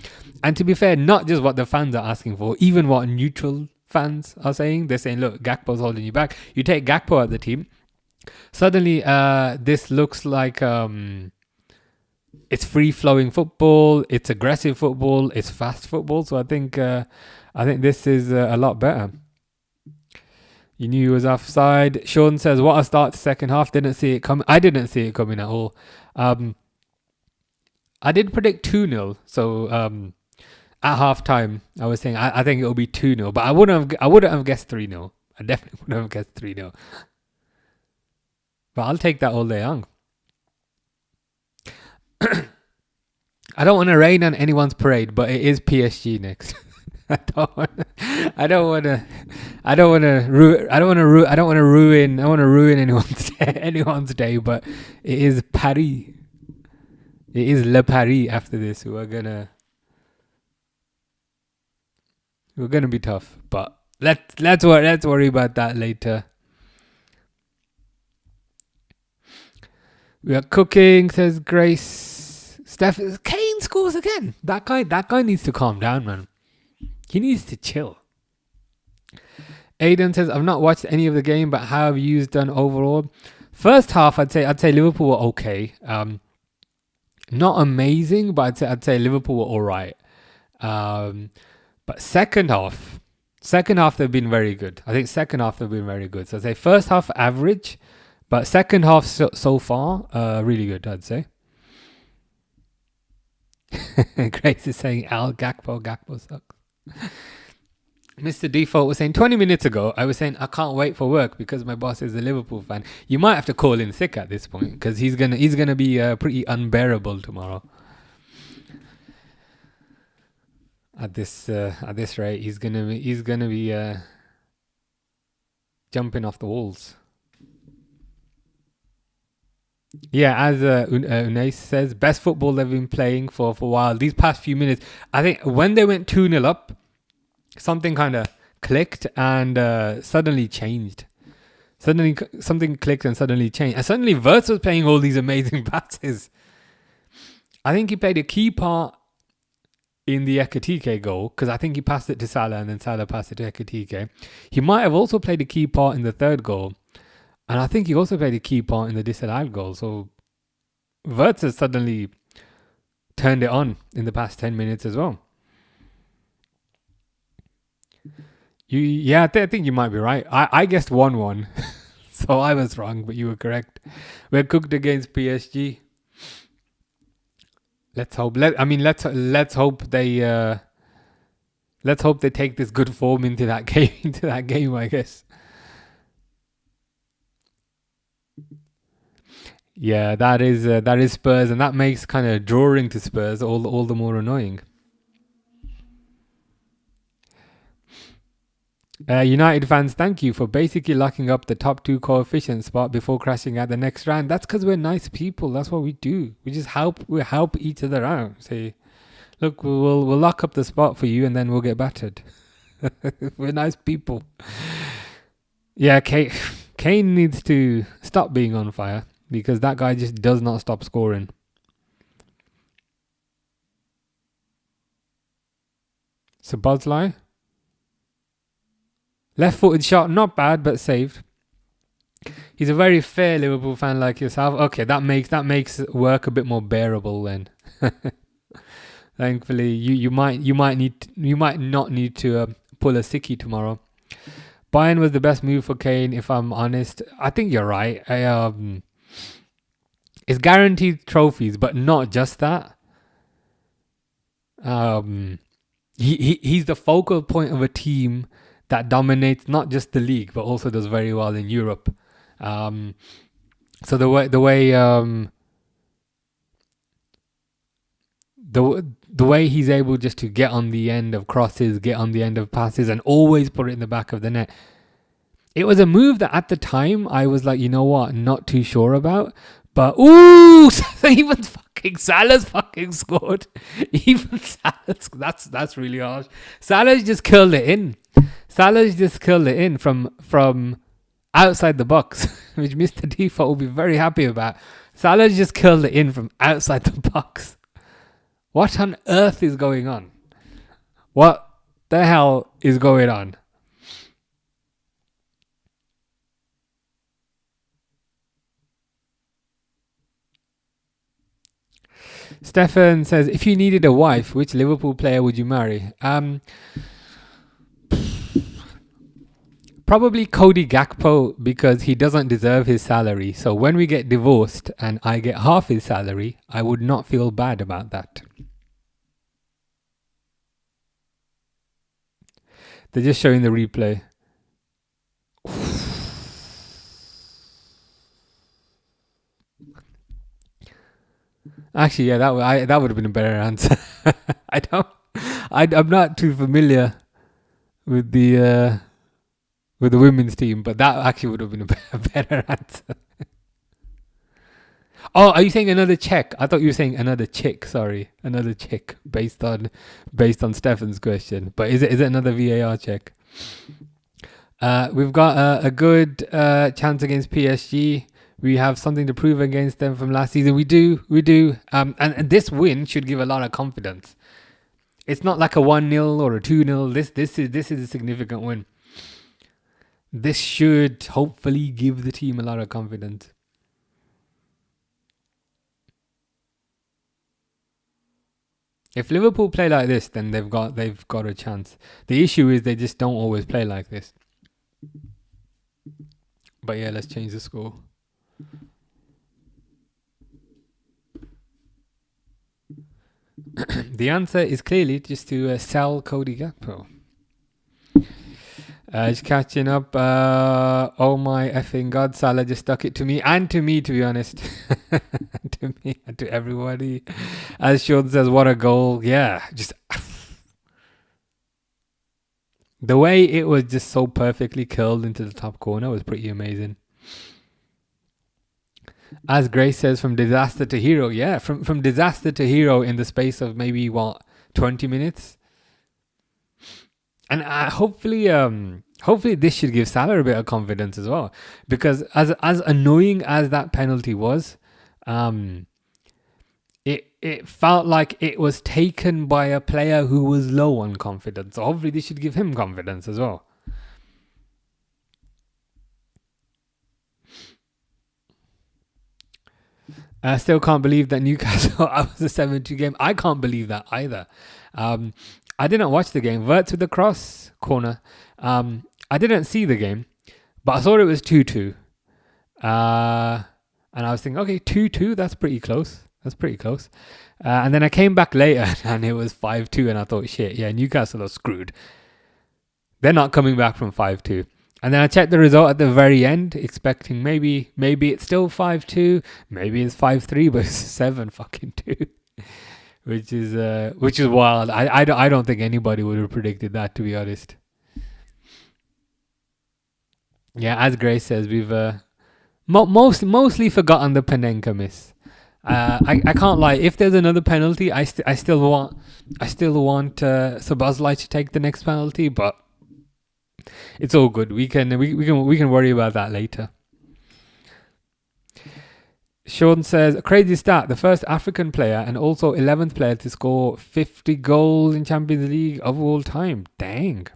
And to be fair, not just what the fans are asking for, even what neutral fans are saying. They're saying, look, Gakpo's holding you back. You take Gakpo out of the team, suddenly this looks like it's free-flowing football, it's aggressive football, it's fast football. So I think this is a lot better. You knew he was offside. Sean says, what a start to second half. Didn't see it coming. I didn't see it coming at all. I did predict 2-0. So at half time, I was saying I think it'll be 2-0. But I wouldn't have guessed 3-0. I definitely wouldn't have guessed 3-0. But I'll take that all day long. I don't want to rain on anyone's parade, but it is PSG next. I don't want to ruin anyone's day, but it is Paris. It is Le Paris after this who are gonna We're gonna be tough, but let's worry about that later. We are cooking, says Grace. Steph, Kane scores again. That guy needs to calm down, man. He needs to chill. Aiden says, I've not watched any of the game, but how have you done overall? First half, I'd say Liverpool were okay. Not amazing, but I'd say Liverpool were all right. But second half they've been very good. I think second half they've been very good. So I'd say first half average, but second half so far really good, I'd say. Grace is saying Al Gakpo sucks. Mr. Default was saying 20 minutes ago, I was saying I can't wait for work because my boss is a Liverpool fan. You might have to call in sick at this point because he's gonna be pretty unbearable tomorrow. At this rate, he's gonna be jumping off the walls. Yeah, as Unai says, best football they've been playing for a while. These past few minutes, I think when they went 2-0 up, something kind of clicked and suddenly changed. Suddenly something clicked and suddenly changed. And suddenly Wirtz was playing all these amazing passes. I think he played a key part in the Ekitike goal because I think he passed it to Salah and then Salah passed it to Ekitike. He might have also played a key part in the third goal. And I think he also played a key part in the disallowed goal. So Wirtz has suddenly turned it on in the past 10 minutes as well. I think you might be right. I guessed 1-1. So I was wrong, but you were correct. We're cooked against PSG. Let's hope. Let's hope they take this good form into that game. I guess. Yeah, that is Spurs, and that makes kind of drawing to Spurs all the more annoying. United fans, thank you for basically locking up the top 2 coefficient spot before crashing at the next round. That's because we're nice people. That's what we do. We just help each other out. Say, look, we'll lock up the spot for you, and then we'll get battered. We're nice people. Yeah, Kane needs to stop being on fire because that guy just does not stop scoring. Sabozlai. Left-footed shot, not bad, but saved. He's a very fair Liverpool fan like yourself. Okay, that makes work a bit more bearable then. Thankfully, you might not need to pull a sickie tomorrow. Bayern was the best move for Kane, if I'm honest. I think you're right. It's guaranteed trophies, but not just that. He's the focal point of a team that dominates not just the league but also does very well in Europe. So the way he's able just to get on the end of crosses, get on the end of passes, and always put it in the back of the net. It was a move that at the time I was like, you know what, not too sure about. But even fucking Salah's fucking scored. Even Salah's, that's really harsh. Salah's just curled it in. From outside the box, which Mr. Default will be very happy about. Salah's just curled it in from outside the box. What on earth is going on? What the hell is going on? Stefan says, if you needed a wife, which Liverpool player would you marry? Probably Cody Gakpo, because he doesn't deserve his salary. So when we get divorced and I get half his salary, I would not feel bad about that. They're just showing the replay. Actually, yeah, that would have been a better answer. I'm not too familiar with the women's team, but that actually would have been a better answer. Oh, are you saying another check? I thought you were saying another chick. Sorry, another chick based on Stefan's question. But is it another VAR check? We've got a good chance against PSG. We have something to prove against them from last season. We do. And this win should give a lot of confidence. It's not like a 1-0 or a 2-0. This is a significant win. This should hopefully give the team a lot of confidence. If Liverpool play like this, then they've got a chance. The issue is they just don't always play like this. But yeah, let's change the score. The answer is clearly just to sell Cody Gakpo. Just catching up. Oh my effing God, Salah just stuck it to me and to me, to be honest. To me and to everybody. As Sean says, what a goal. Yeah, just the way it was just so perfectly curled into the top corner was pretty amazing. As Grace says, from disaster to hero. Yeah, from disaster to hero in the space of maybe 20 minutes. And hopefully this should give Salah a bit of confidence as well, because as annoying as that penalty was, it felt like it was taken by a player who was low on confidence. So hopefully this should give him confidence as well. I still can't believe that Newcastle was a 7-2 game. I can't believe that either. I didn't watch the game. Wirtz with the cross corner. I didn't see the game, but I thought it was 2-2. And I was thinking, okay, 2-2, that's pretty close. And then I came back later and it was 5-2, and I thought, shit, yeah, Newcastle are screwed. They're not coming back from 5-2. And then I checked the result at the very end, expecting maybe it's still 5-2, maybe it's 5-3, but it's 7-2. Which is wild. I don't think anybody would have predicted that, to be honest. Yeah, as Grace says, we've mostly forgotten the Panenka miss. I can't lie. If there's another penalty, I still want Szoboszlai to take the next penalty, but it's all good. We can worry about that later. Sean says, a crazy stat, the first African player and also 11th player to score 50 goals in Champions League of all time. Dang.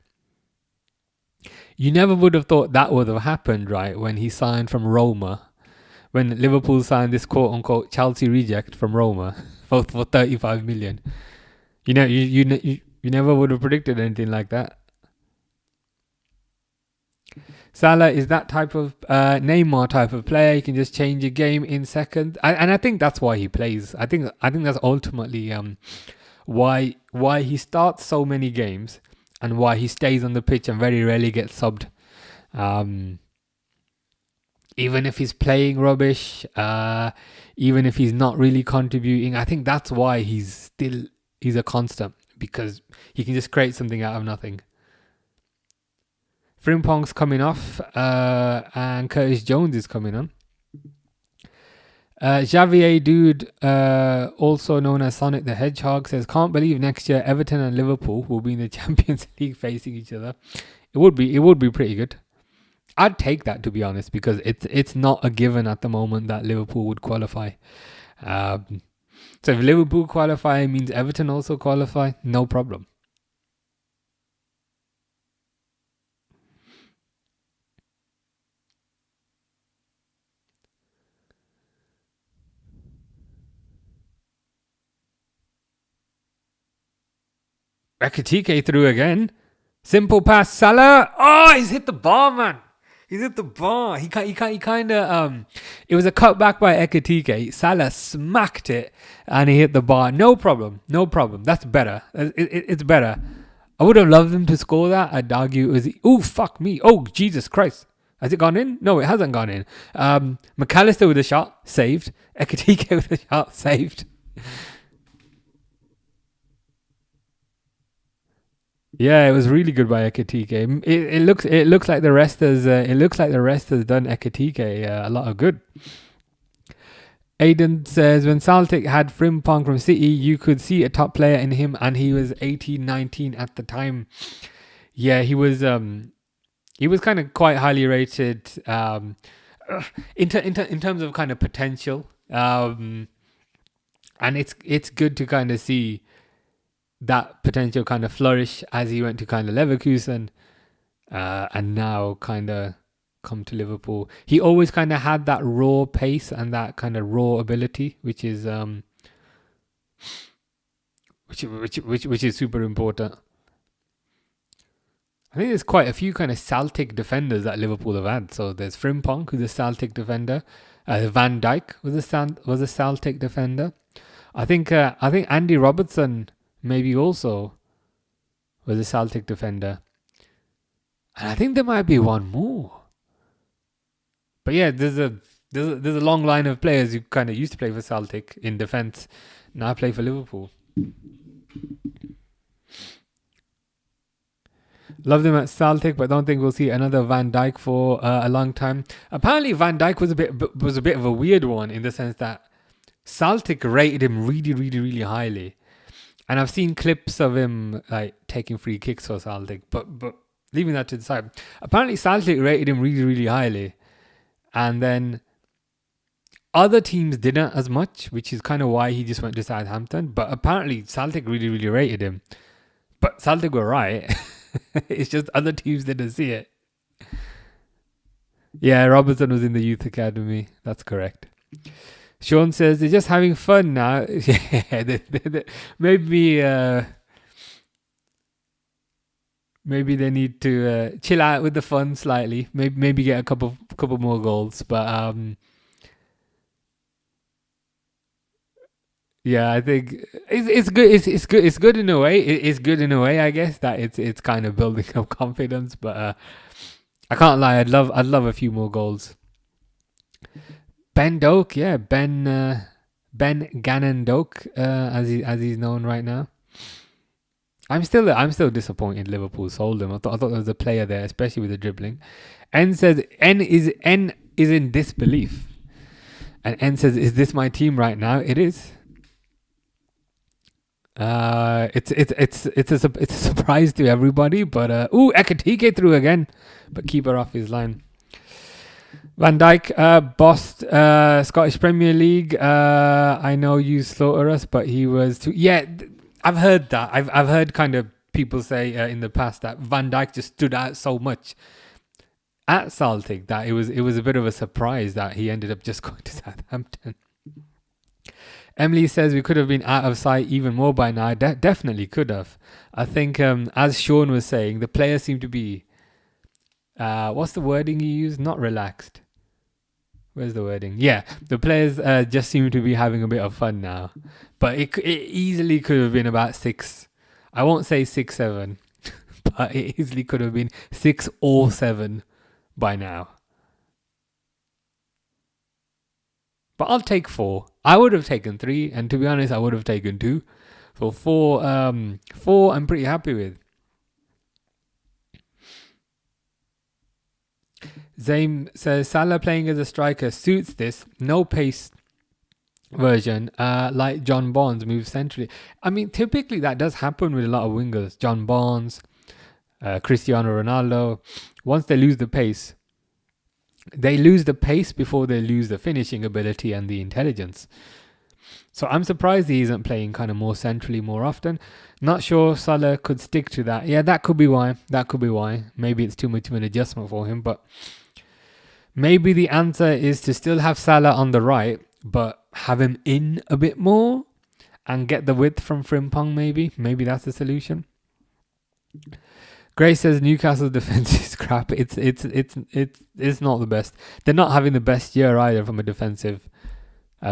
You never would have thought that would have happened, right, when he signed from Roma. When Liverpool signed this quote-unquote Chelsea reject from Roma for 35 million. You know, you never would have predicted anything like that. Salah is that type of Neymar type of player. He can just change a game in seconds, and I think that's why he plays. I think that's ultimately why he starts so many games and why he stays on the pitch and very rarely gets subbed. Even if he's playing rubbish, even if he's not really contributing, I think that's why he's a constant, because he can just create something out of nothing. Frimpong's coming off, and Curtis Jones is coming on. Javier Dude, also known as Sonic the Hedgehog, says, can't believe next year Everton and Liverpool will be in the Champions League facing each other. It would be pretty good. I'd take that, to be honest, because it's not a given at the moment that Liverpool would qualify. So if Liverpool qualify, it means Everton also qualify, no problem. Ekitike through again. Simple pass, Salah. Oh, he's hit the bar, man. He's hit the bar. He kind of it was a cutback by Ekitike. Salah smacked it and he hit the bar. No problem. That's better. It's better. I would have loved him to score that. I'd argue it was. Oh, fuck me. Oh, Jesus Christ. Has it gone in? No, it hasn't gone in. McAllister with a shot, saved. Ekitike with a shot, saved. Yeah, it was really good by Ekitike. It looks like the rest has done Ekitike a lot of good. Aidan says, when Celtic had Frimpong from City, you could see a top player in him, and he was 18, 19 at the time. Yeah, he was kind of quite highly rated in terms of kind of potential. And it's good to kind of see that potential kind of flourish as he went to kind of Leverkusen and now kind of come to Liverpool. He always kind of had that raw pace and that kind of raw ability, which is which is super important. I think there's quite a few kind of Celtic defenders that Liverpool have had. So there's Frimpong, who's a Celtic defender. Van Dijk was a Celtic defender. I think Andy Robertson maybe also was a Celtic defender. And I think there might be one more. But yeah, there's a long line of players who kind of used to play for Celtic in defence, now play for Liverpool. Love them at Celtic, but don't think we'll see another Van Dijk for a long time. Apparently, Van Dijk was a bit of a weird one in the sense that Celtic rated him really, really, really highly, and I've seen clips of him like taking free kicks for Celtic. But leaving that to the side, apparently Celtic rated him really, really highly, and then other teams didn't as much, which is kind of why he just went to Southampton. But apparently Celtic really, really rated him. But Celtic were right. It's just other teams didn't see it. Yeah, Robertson was in the youth academy. That's correct. Sean says they're just having fun now. Yeah, maybe they need to chill out with the fun slightly. Maybe get a couple more goals. But yeah, I think it's good. It's good in a way. It's good in a way, I guess, that it's kind of building up confidence. But I can't lie. I'd love a few more goals. Ben Doak, yeah, Ben Gannon Doak, as he's known right now. I'm still disappointed Liverpool sold him. I thought there was a player there, especially with the dribbling. N says N is in disbelief, and N says, "Is this my team right now?" It is. It's a surprise to everybody, but Ekatike through again, but keeper off his line. Van Dijk, bossed Scottish Premier League. I know you slaughter us, but he was too. Yeah, I've heard that. I've heard kind of people say in the past that Van Dijk just stood out so much at Celtic that it was a bit of a surprise that he ended up just going to Southampton. Emily says we could have been out of sight even more by now. Definitely could have. I think, as Sean was saying, the players seem to be, what's the wording you use? Not relaxed. Where's the wording? Yeah, the players just seem to be having a bit of fun now. But it easily could have been about 6. I won't say 6, 7, but it easily could have been 6 or 7 by now. But I'll take 4. I would have taken 3, and to be honest, I would have taken 2. So 4, I'm pretty happy with. Zaim says Salah playing as a striker suits this. No pace version, like John Barnes moves centrally. I mean, typically that does happen with a lot of wingers. John Barnes, Cristiano Ronaldo. Once they lose the pace, they lose the pace before they lose the finishing ability and the intelligence. So I'm surprised he isn't playing kind of more centrally more often. Not sure Salah could stick to that. Yeah, that could be why. Maybe it's too much of an adjustment for him. But maybe the answer is to still have Salah on the right, but have him in a bit more and get the width from Frimpong maybe. Maybe that's the solution. Gray says Newcastle's defense is crap. It's not the best. They're not having the best year either from a defensive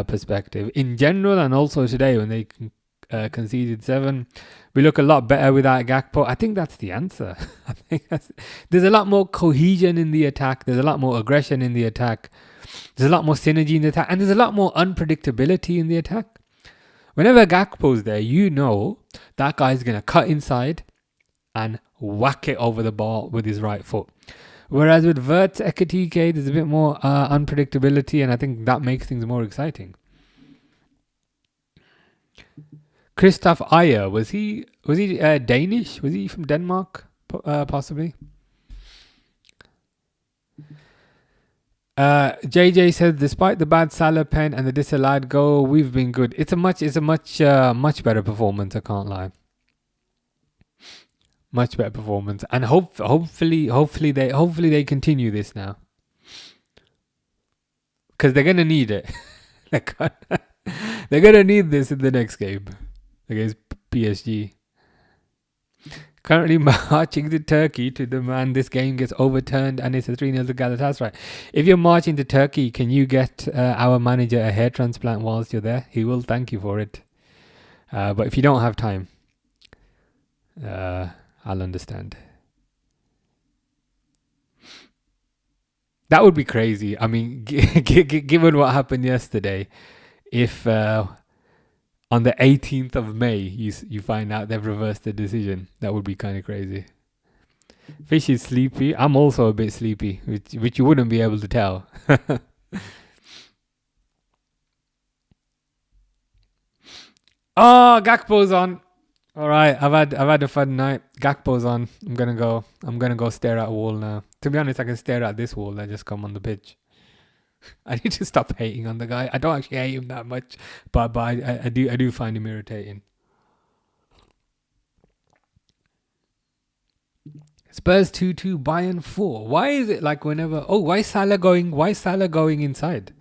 perspective in general, and also today when they conceded 7. We look a lot better without Gakpo. I think that's the answer. There's a lot more cohesion in the attack. There's a lot more aggression in the attack. There's a lot more synergy in the attack, and there's a lot more unpredictability in the attack. Whenever Gakpo's there, you know that guy's gonna cut inside and whack it over the ball with his right foot. Whereas with Wirtz, Ekatike, there's a bit more unpredictability, and I think that makes things more exciting. Christoph Ayer, was he Danish? Was he from Denmark? Possibly. JJ says, despite the bad Salah pen and the disallowed goal, we've been good. It's a much better performance. I can't lie. Much better performance, and hopefully they continue this now, because they're gonna need it. They're gonna need this in the next game against PSG. Currently marching to Turkey to demand this game gets overturned and it's a 3-0 to Galatasaray. If you're marching to Turkey, can you get our manager a hair transplant whilst you're there? He will thank you for it. But if you don't have time, I'll understand. That would be crazy. I mean, given what happened yesterday, if on the 18th of May, you find out they've reversed the decision. That would be kind of crazy. Fish is sleepy. I'm also a bit sleepy, which you wouldn't be able to tell. Oh, Gakpo's on. All right, I've had a fun night. Gakpo's on. I'm gonna go stare at a wall now. To be honest, I can stare at this wall and just come on the pitch. I need to stop hating on the guy. I don't actually hate him that much, but I do find him irritating. Spurs 2-2, Bayern 4. Why is it like whenever? Oh, why is Salah going inside?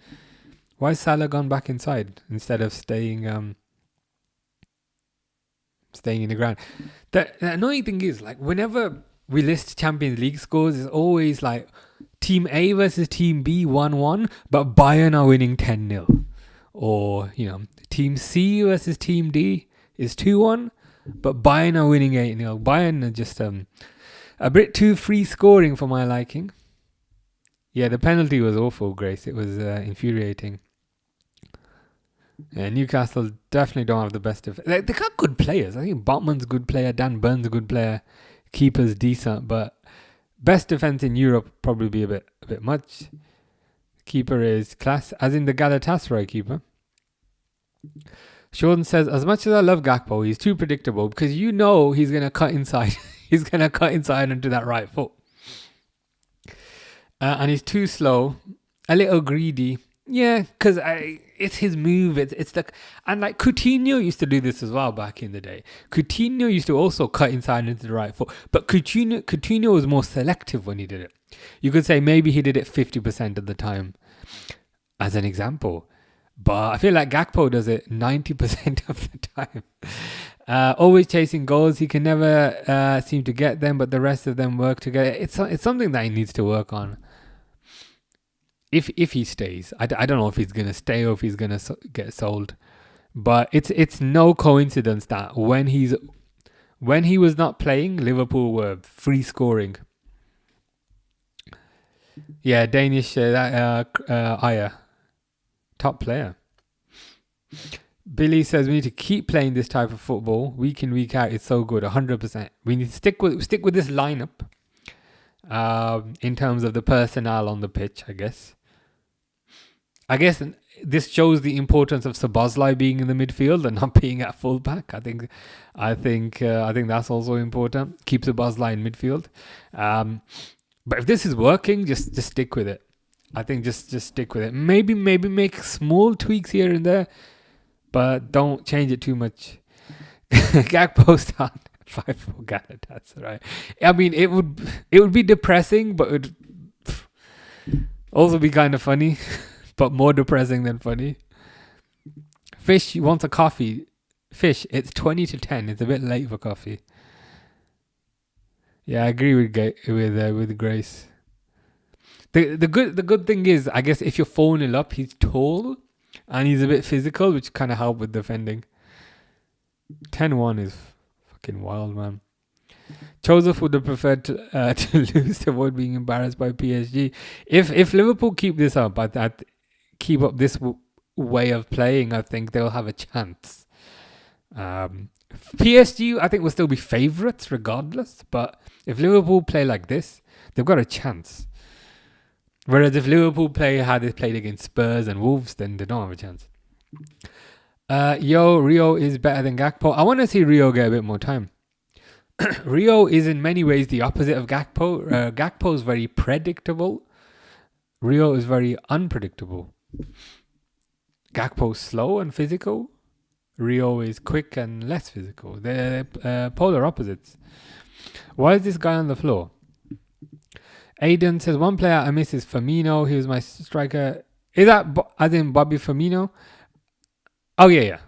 Why is Salah gone back inside instead of staying in the ground? The annoying thing is, like, whenever we list Champions League scores, it's always like Team A versus Team B 1-1, but Bayern are winning 10-0. Or, Team C versus Team D is 2-1, but Bayern are winning 8-0. Bayern are just a bit too free scoring for my liking. Yeah, the penalty was awful, Grace. It was infuriating. Yeah, Newcastle definitely don't have the best of... They got good players. I think Botman's a good player, Dan Burn's a good player, keeper's decent, but best defense in Europe probably be a bit much. Keeper is class, as in the Galatasaray keeper. Sean says, as much as I love Gakpo, he's too predictable because he's going to cut inside. He's going to cut inside into that right foot. And he's too slow, a little greedy. Yeah, because it's his move. And like Coutinho used to do this as well back in the day. Coutinho used to also cut inside into the right foot, but Coutinho was more selective when he did it. You could say maybe he did it 50% of the time, as an example. But I feel like Gakpo does it 90% of the time. Always chasing goals. He can never seem to get them, but the rest of them work together. It's something that he needs to work on. If he stays, I don't know if he's gonna stay or if he's gonna get sold, but it's no coincidence that when he was not playing, Liverpool were free scoring. Yeah, Danish Ayer, top player. Billy says we need to keep playing this type of football week in, week out. It's so good, 100%. We need to stick with this lineup. In terms of the personnel on the pitch, I guess this shows the importance of Szoboszlai being in the midfield and not being at fullback. I think that's also important. Keep Szoboszlai in midfield. But if this is working, just stick with it. I think just stick with it. Maybe make small tweaks here and there, but don't change it too much. Gakpo start 5-4 Galatasaray. I mean, it would be depressing, but it would also be kind of funny, but more depressing than funny. Fish wants a coffee. Fish, it's 20 to 10. It's a bit late for coffee. Yeah, I agree with Grace. The good thing is, I guess if you're 4-0 up, he's tall and he's a bit physical, which kind of help with defending. 10-1 is fucking wild, man. Joseph would have preferred to lose to avoid being embarrassed by PSG. If Liverpool keep this up, keep up this way of playing, I think they'll have a chance. PSG, I think, will still be favourites regardless. But if Liverpool play like this, they've got a chance. Whereas if Liverpool play how they played against Spurs and Wolves, then they don't have a chance. Rio is better than Gakpo. I want to see Rio get a bit more time. Rio is in many ways the opposite of Gakpo. Gakpo is very predictable. Rio is very unpredictable. Gakpo is slow and physical. Rio is quick and less physical. They're polar opposites. Why is this guy on the floor? Aiden says, one player I miss is Firmino. He was my striker. Is that as in Bobby Firmino? Oh, yeah.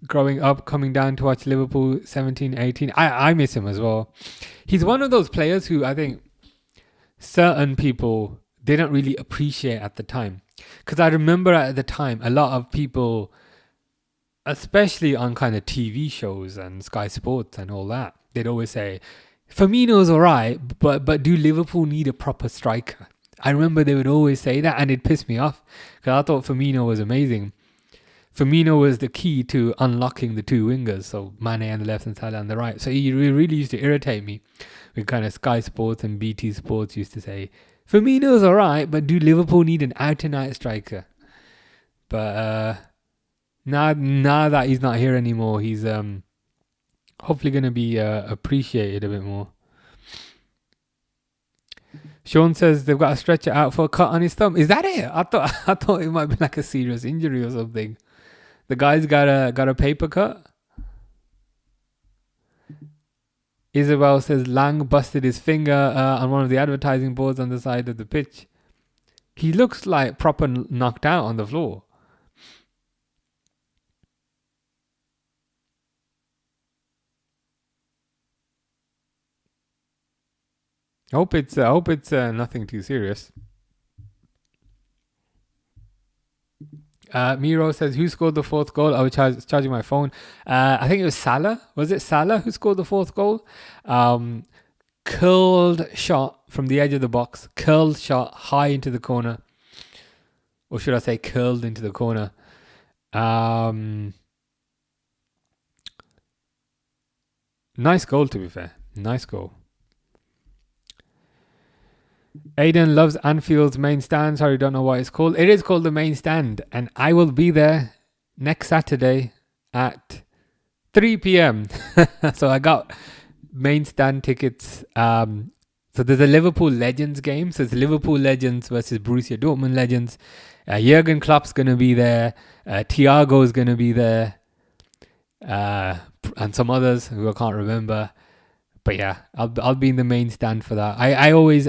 Growing up, coming down to watch Liverpool 17, 18. I miss him as well. He's one of those players who I think certain people didn't really appreciate at the time. Because I remember at the time, a lot of people, especially on kind of TV shows and Sky Sports and all that, they'd always say, Firmino's alright, but do Liverpool need a proper striker? I remember they would always say that, and it pissed me off because I thought Firmino was amazing. Firmino was the key to unlocking the two wingers, so Mane on the left and Salah on the right. So he really used to irritate me when kind of Sky Sports and BT Sports used to say, Firmino's alright, but do Liverpool need an out-and-out striker? But now that he's not here anymore, he's hopefully going to be appreciated a bit more. Sean says they've got to stretch it out for a cut on his thumb. Is that it? I thought it might be like a serious injury or something. The guy's got a paper cut. Isabel says Lang busted his finger on one of the advertising boards on the side of the pitch. He looks like proper knocked out on the floor. I hope it's nothing too serious. Miro says, who scored the fourth goal? I was charging my phone. I think it was Salah. Was it Salah who scored the fourth goal? Curled shot from the edge of the box. Curled shot high into the corner. Or should I say curled into the corner. Nice goal, to be fair. Nice goal. Aiden loves Anfield's main stand. Sorry, don't know what it's called. It is called the main stand, and I will be there next Saturday at 3 p.m. So I got main stand tickets. So there's a Liverpool Legends game. So it's Liverpool Legends versus Borussia Dortmund Legends. Jurgen Klopp's going to be there. Thiago's going to be there. And some others who I can't remember. But yeah, I'll be in the main stand for that. I always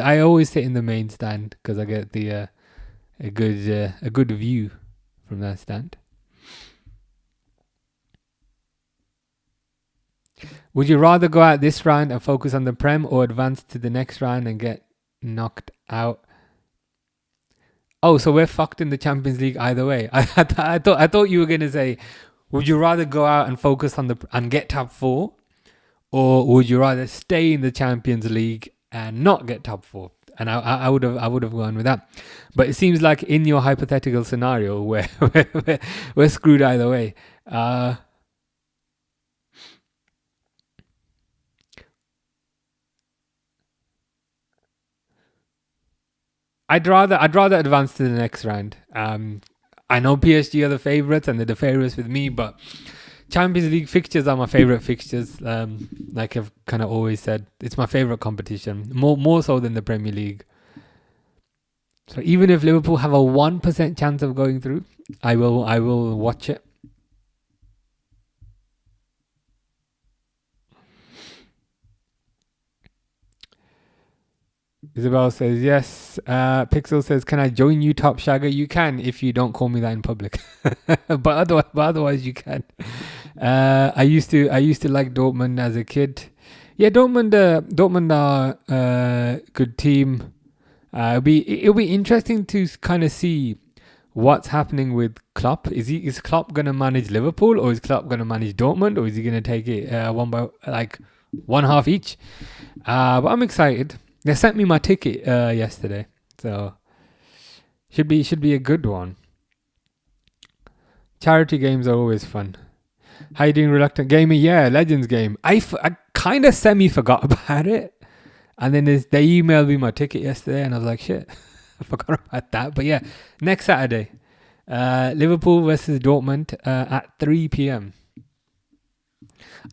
sit in the main stand because I get the a good view from that stand. Would you rather go out this round and focus on the Prem or advance to the next round and get knocked out? Oh, so we're fucked in the Champions League either way. I thought you were gonna say, would you rather go out and focus on and get top 4? Or would you rather stay in the Champions League and not get top 4? And I would have gone with that. But it seems like in your hypothetical scenario, we're screwed either way. I'd rather advance to the next round. I know PSG are the favourites and they're the favourites with me, but Champions League fixtures are my favourite fixtures. Like I've kind of always said, it's my favourite competition, more so than the Premier League. So even if Liverpool have a 1% chance of going through, I will watch it. Isabel says yes. Pixel says, can I join you, Top Shagger? You can if you don't call me that in public. but otherwise you can. I used to like Dortmund as a kid. Yeah, Dortmund are a good team. It'll be interesting to kind of see what's happening with Klopp. Is Klopp gonna manage Liverpool, or is Klopp gonna manage Dortmund, or is he gonna take it one half each? But I'm excited. They sent me my ticket yesterday, so should be a good one. Charity games are always fun. How you doing, Reluctant Gamer? Yeah, Legends game. I kind of semi-forgot about it. And then they emailed me my ticket yesterday and I was like, shit, I forgot about that. But yeah, next Saturday, Liverpool versus Dortmund at 3 p.m.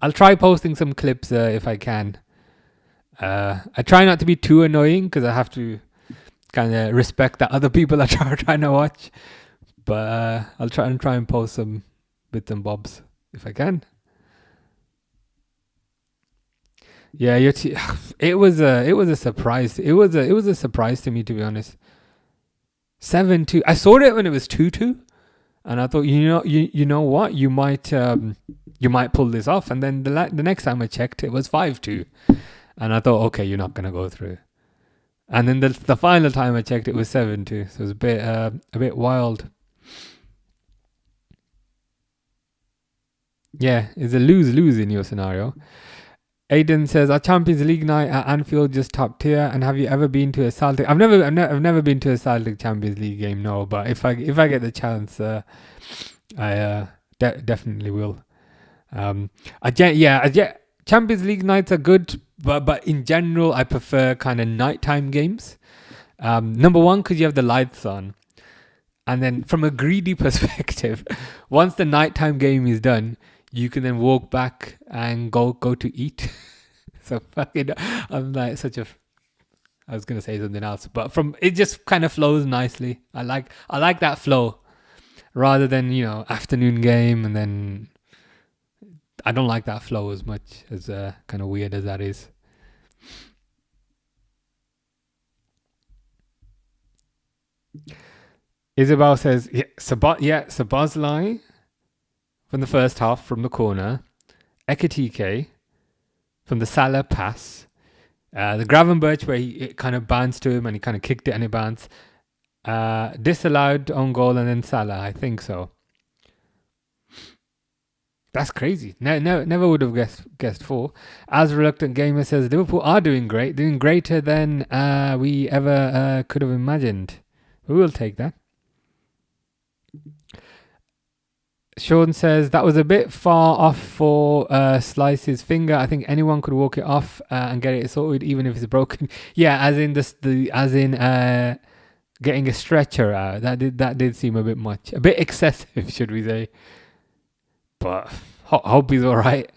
I'll try posting some clips if I can. I try not to be too annoying because I have to kind of respect that other people are trying to watch. But I'll try and post some bits and bobs if I can. Yeah, it was a surprise. It was a surprise to me, to be honest. 7-2. I saw it when it was 2-2, and I thought, you know what, you might pull this off. And then the next time I checked, it was 5-2, and I thought, okay, you're not gonna go through. And then the final time I checked, it was 7-2. So it was a bit wild. Yeah, it's a lose-lose in your scenario. Aiden says, our Champions League night at Anfield just top tier. And have you ever been to a Celtic? I've never been to a Celtic Champions League game. No, but if I get the chance, I definitely will. Champions League nights are good, but in general, I prefer kind of nighttime games. Number one, because you have the lights on, and then from a greedy perspective, once the nighttime game is done, you can then walk back and go to eat. So fucking, I'm like I was gonna say something else, but it just kind of flows nicely. I like that flow, rather than afternoon game, and then I don't like that flow as much, as kind of weird as that is. Isabel says, Sabazlai from the first half from the corner, Ekitike from the Salah pass, the Gravenberch where it kind of bounced to him and he kind of kicked it and it bounced, disallowed on goal, and then Salah, I think so. That's crazy. Never would have guessed 4. As Reluctant Gamer says, Liverpool are doing great, doing greater than we ever could have imagined. We will take that. Sean says, that was a bit far off for Slice's finger. I think anyone could walk it off and get it sorted, even if it's broken. Yeah, as in getting a stretcher out. That did seem a bit much, a bit excessive, should we say? But hope he's all right.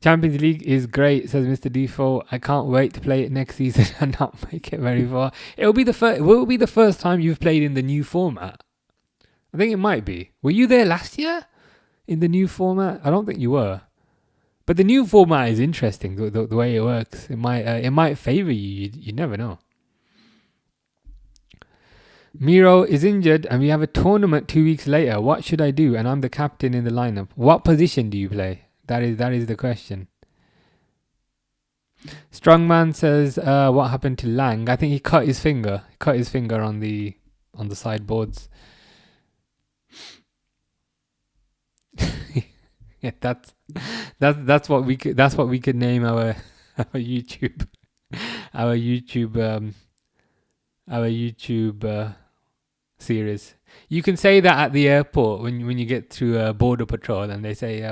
Champions League is great, says Mr. Default. I can't wait to play it next season and not make it very far. It will be the first time you've played in the new format. I think it might be. Were you there last year in the new format? I don't think you were. But the new format is interesting, the way it works. It might favour you. You never know. Miro is injured and we have a tournament 2 weeks later. What should I do? And I'm the captain in the lineup. What position do you play? That is the question. Strongman says, what happened to Lang? I think he cut his finger. He cut his finger on the sideboards. Yeah, that's what we could name our YouTube series. You can say that at the airport when you get through border patrol and they say,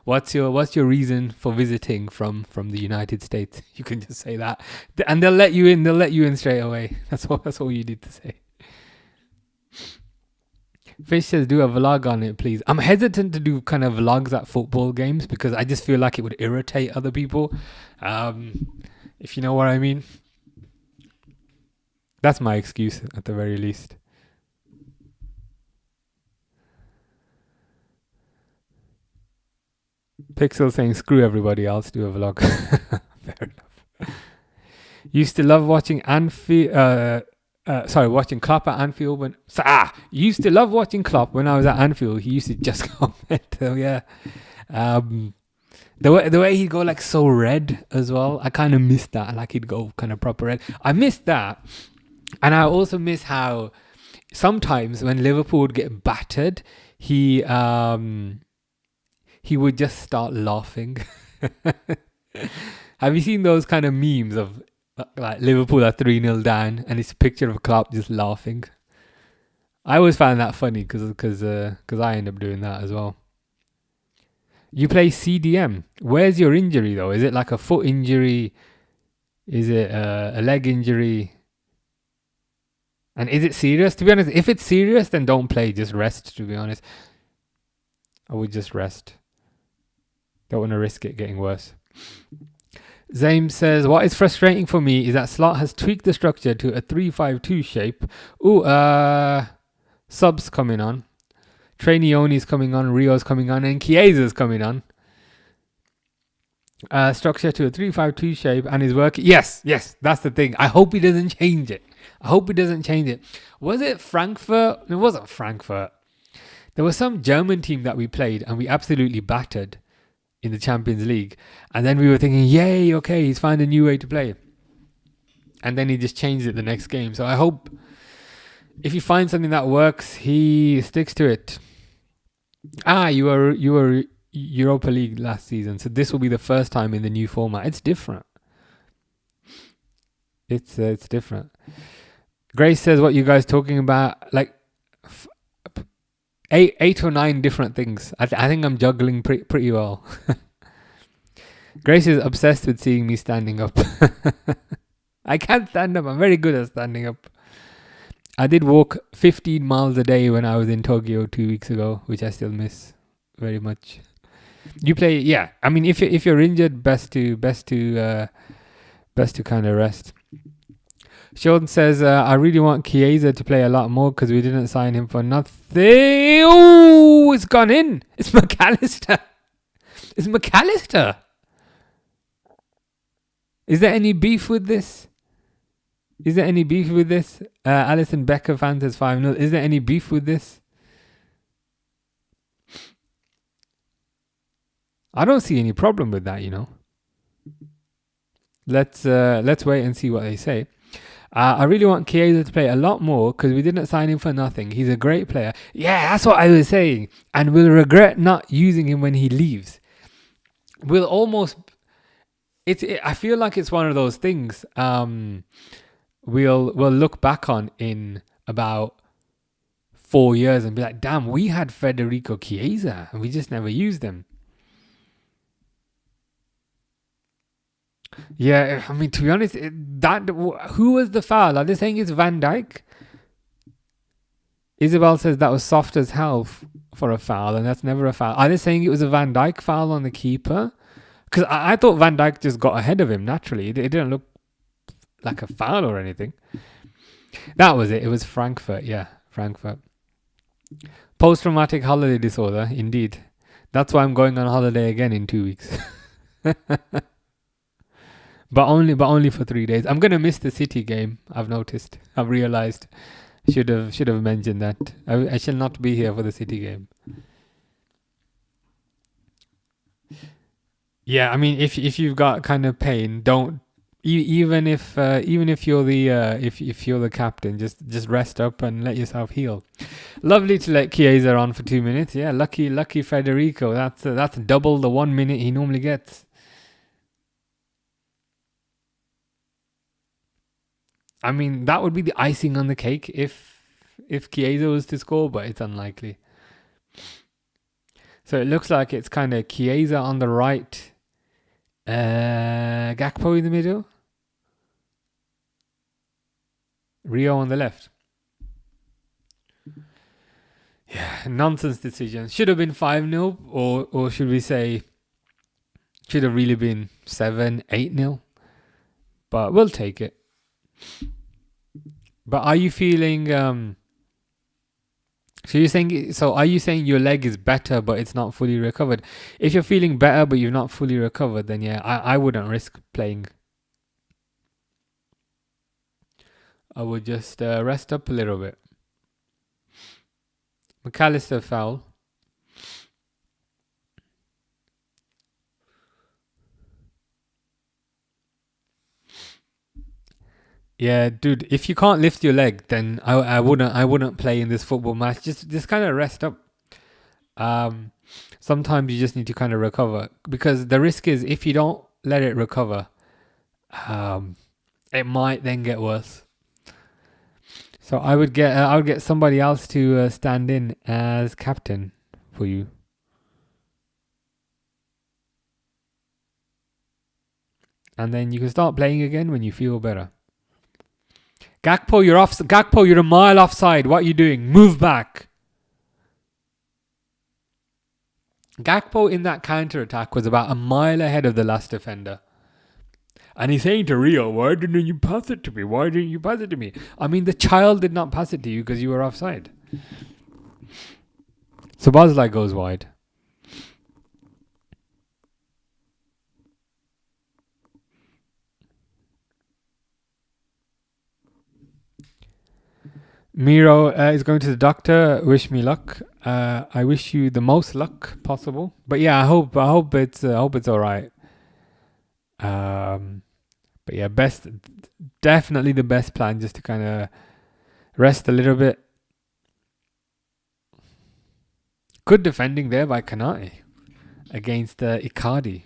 what's your reason for visiting from the United States? You can just say that, and they'll let you in straight away. That's all you need to say. Fish says, do a vlog on it, please. I'm hesitant to do kind of vlogs at football games because I just feel like it would irritate other people, if you know what I mean. That's my excuse at the very least. Pixel saying, screw everybody else, do a vlog. Fair enough. Used to love watching watching Klopp at Anfield used to love watching Klopp when I was at Anfield. He used to just go mental, yeah. The way he'd go like so red as well. I kind of missed that. Like he'd go kind of proper red. I missed that. And I also miss how sometimes when Liverpool would get battered, he would just start laughing. Have you seen those kind of memes of like Liverpool are 3-0 down and it's a picture of Klopp just laughing? I always found that funny because I end up doing that as well. You play CDM. Where's your injury though? Is it like a foot injury? Is it a leg injury? And is it serious? To be honest, if it's serious, then don't play. Just rest, to be honest. I would just rest. Don't want to risk it getting worse. Zaim says, what is frustrating for me is that Slot has tweaked the structure to a 3-5-2 shape. Subs coming on. Trainioni's coming on, Rio's coming on, and Chiesa's coming on. Structure to a 3-5-2 shape and is working. Yes, that's the thing. I hope he doesn't change it. Was it Frankfurt? It wasn't Frankfurt. There was some German team that we played and we absolutely battered in the Champions League. And then we were thinking, yay, okay, he's found a new way to play. And then he just changed it the next game. So I hope if he finds something that works, he sticks to it. You were Europa League last season. So this will be the first time in the new format. It's different. It's different. Grace says, what you guys talking about? Like 8 or 9 different things. I think I'm juggling pretty well. Grace is obsessed with seeing me standing up. I can't stand up. I'm very good at standing up. I did walk 15 miles a day when I was in Tokyo 2 weeks ago, which I still miss very much. You play, yeah. I mean, if you're injured, best to kind of rest. Sean says, I really want Chiesa to play a lot more because we didn't sign him for nothing. Oh, it's gone in. It's McAllister. Is there any beef with this? Alison Becker fan says 5-0. Is there any beef with this? I don't see any problem with that, you know. Let's wait and see what they say. I really want Chiesa to play a lot more because we didn't sign him for nothing. He's a great player. Yeah, that's what I was saying. And we'll regret not using him when he leaves. We'll almost... I feel like it's one of those things we'll look back on in about 4 years and be like, damn, we had Federico Chiesa and we just never used him. Yeah, I mean, to be honest, who was the foul? Are they saying it's Van Dijk? Isabel says that was soft as hell for a foul, and that's never a foul. Are they saying it was a Van Dijk foul on the keeper? Because I thought Van Dijk just got ahead of him naturally. It didn't look like a foul or anything. That was it. It was Frankfurt. Yeah, Frankfurt. Post-traumatic holiday disorder, indeed. That's why I'm going on holiday again in 2 weeks. But only for 3 days. I'm gonna miss the City game. I've noticed. I've realized. Should have mentioned that. I shall not be here for the City game. Yeah, I mean, if you've got kind of pain, don't even if you're the if you're the captain, just rest up and let yourself heal. Lovely to let Chiesa on for 2 minutes. Yeah, lucky Federico. That's double the 1 minute he normally gets. I mean, that would be the icing on the cake if Chiesa was to score, but it's unlikely. So it looks like it's kind of Chiesa on the right, Gakpo in the middle, Rio on the left. Yeah, nonsense decision. Should have been 5-0, or should we say, should have really been 7-8-0. But we'll take it. But are you feeling are you saying your leg is better but it's not fully recovered? If you're feeling better but you're not fully recovered, then yeah, I wouldn't risk playing. I would just rest up a little bit. McAllister foul. Yeah, dude, if you can't lift your leg, then I wouldn't play in this football match. Just kind of rest up. Sometimes you just need to kind of recover, because the risk is if you don't let it recover, it might then get worse. So I would get somebody else to stand in as captain for you. And then you can start playing again when you feel better. Gakpo, you're off. Gakpo, you're a mile offside. What are you doing? Move back. Gakpo in that counter-attack was about a mile ahead of the last defender. And he's saying to Rio, why didn't you pass it to me? Why didn't you pass it to me? I mean, the child did not pass it to you because you were offside. So Bosley goes wide. Miro is going to the doctor. Wish me luck. I wish you the most luck possible. But yeah, I hope it's all right. But yeah, definitely the best plan, just to kind of rest a little bit. Good defending there by Kanate against Icardi.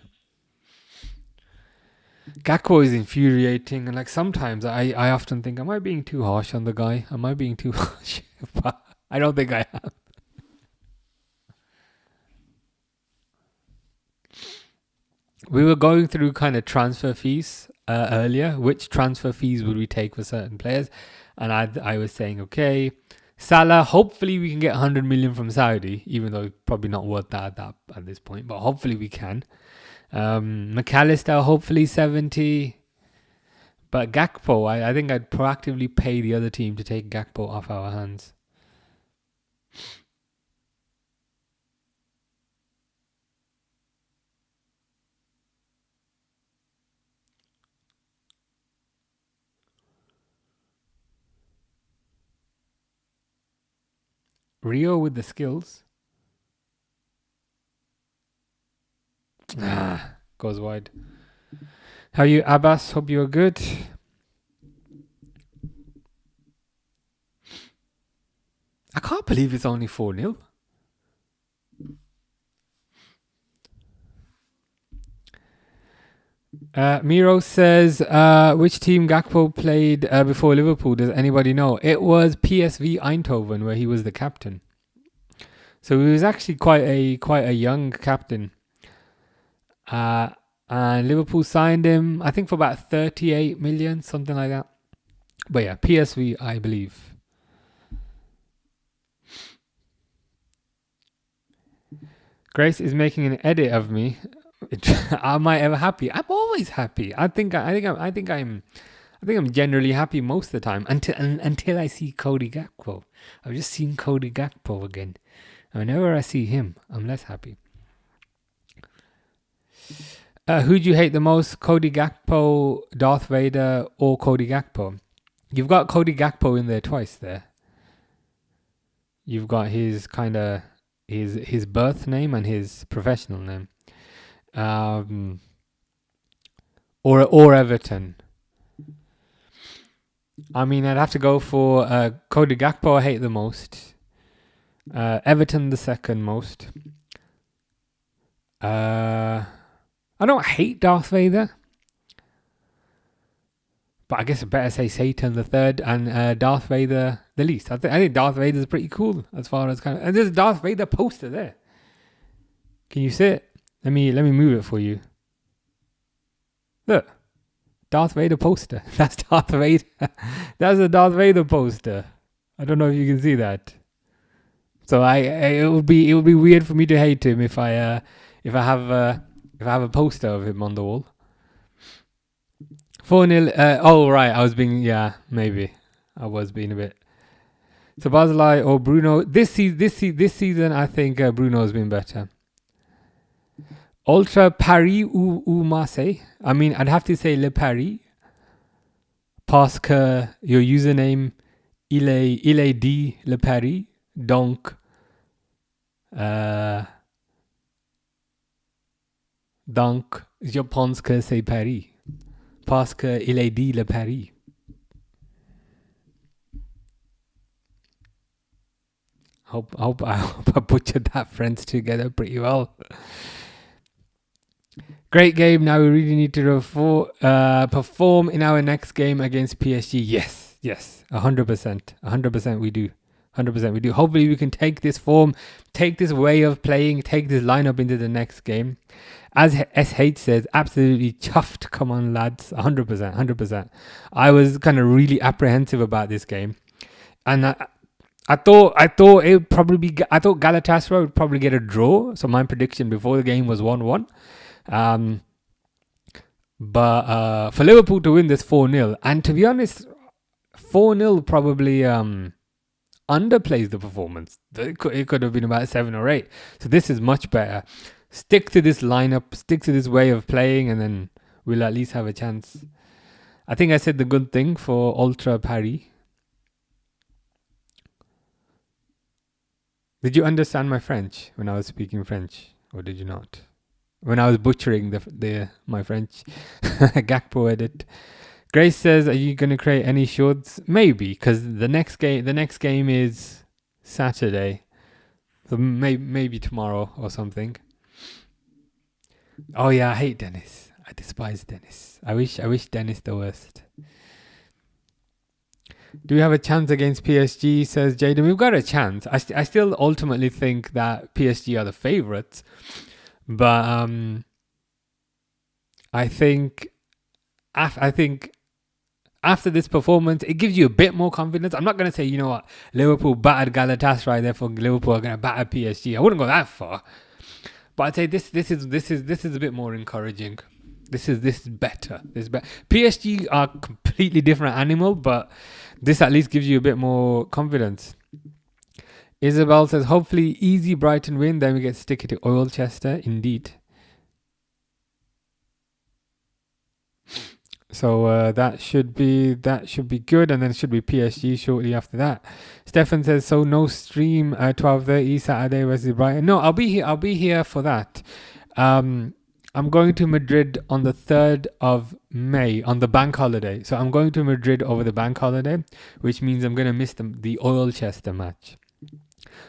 Gakpo is infuriating, and like sometimes I often think, am I being too harsh on the guy? Am I being too harsh? But I don't think I am. We were going through kind of transfer fees earlier. Which transfer fees would we take for certain players? And I was saying, okay, Salah, hopefully we can get 100 million from Saudi, even though it's probably not worth that at this point, but hopefully we can. McAllister, hopefully 70. But Gakpo, I think I'd proactively pay the other team to take Gakpo off our hands. Rio with the skills. Goes wide. How are you, Abbas? Hope you're good. I can't believe it's only 4-0. Miro says, which team Gakpo played before Liverpool? Does anybody know? It was PSV Eindhoven, where he was the captain. So he was actually quite a young captain. And Liverpool signed him, I think, for about 38 million, something like that. But yeah, PSV, I believe. Grace is making an edit of me. Am I ever happy? I'm always happy. I think I'm generally happy most of the time until I see Cody Gakpo. I've just seen Cody Gakpo again. And whenever I see him, I'm less happy. Who do you hate the most? Cody Gakpo, Darth Vader, or Cody Gakpo? You've got Cody Gakpo in there twice there. You've got his kind of his birth name and his professional name. Or Everton. I mean, I'd have to go for Cody Gakpo. I hate the most. Everton the second most. I don't hate Darth Vader, but I guess I better say Satan the third and Darth Vader the least. I think Darth Vader is pretty cool as far as kind of. And there's a Darth Vader poster there. Can you see it? Let me move it for you. Look, Darth Vader poster. That's Darth Vader. That's a Darth Vader poster. I don't know if you can see that. So it would be weird for me to hate him if I have a poster of him on the wall. 4-0. Oh right, maybe I was being a bit. So Barzilai or Bruno this season I think Bruno has been better. Ultra Paris ou Marseille. I mean, I'd have to say Le Paris. Parce que your username il est dit Le Paris. Donc je pense que c'est Paris. Parce que il est dit Le Paris. Hope I butchered that French together pretty well. Great game. Now we really need to perform in our next game against PSG. Yes, 100%. 100% we do. 100% we do. Hopefully we can take this form, take this way of playing, take this lineup into the next game. As SH says, absolutely chuffed. Come on, lads. 100%, 100%. I was kind of really apprehensive about this game. And I thought it probably be. I thought Galatasaray would probably get a draw. So my prediction before the game was 1-1. But for Liverpool to win this 4-0, and to be honest, 4-0 probably underplays the performance. It could have been about 7 or 8. So this is much better. Stick to this lineup, stick to this way of playing, and then we'll at least have a chance. I think I said the good thing for Ultra Paris. Did you understand my French when I was speaking French, or did you not? When I was butchering my French. Gakpo edit. Grace says, "Are you going to create any shorts?" Maybe, because the next game is Saturday, so maybe tomorrow or something. Oh yeah, I hate Dennis. I despise Dennis. I wish Dennis the worst. Do we have a chance against PSG? Says Jaden. We've got a chance. I still ultimately think that PSG are the favourites, but I think after this performance, it gives you a bit more confidence. I'm not going to say, you know what, Liverpool battered Galatasaray, therefore Liverpool are going to batter PSG. I wouldn't go that far, but I'd say this is a bit more encouraging. This is better. This is better. PSG are a completely different animal, but this at least gives you a bit more confidence. Isabel says, hopefully easy Brighton win, then we get sticky to Oilchester. Indeed. So that should be good, and then it should be PSG shortly after that. Stefan says, so no stream 12:30 Saturday versus Brighton. No, I'll be here for that. I'm going to Madrid on the 3rd of May on the bank holiday. So I'm going to Madrid over the bank holiday, which means I'm going to miss the Oilchester match.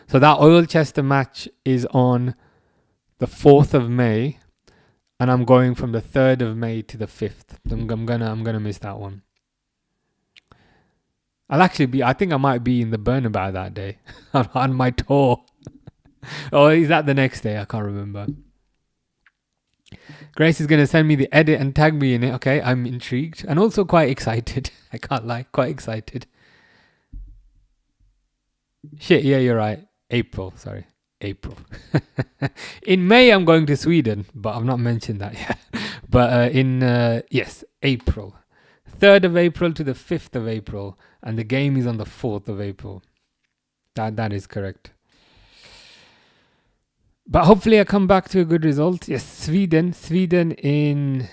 So that Oilchester match is on the 4th of May, and I'm going from the 3rd of May to the 5th. I'm gonna miss that one. I think I might be in the Bernabeu that day on my tour. Or is that the next day? I can't remember. Grace is going to send me the edit and tag me in it. Okay, I'm intrigued and also quite excited. I can't lie, quite excited. Shit, yeah, you're right. April. In May, I'm going to Sweden, but I've not mentioned that yet. But yes, April. 3rd of April to the 5th of April. And the game is on the 4th of April. That is correct. But hopefully I come back to a good result. Yes, Sweden in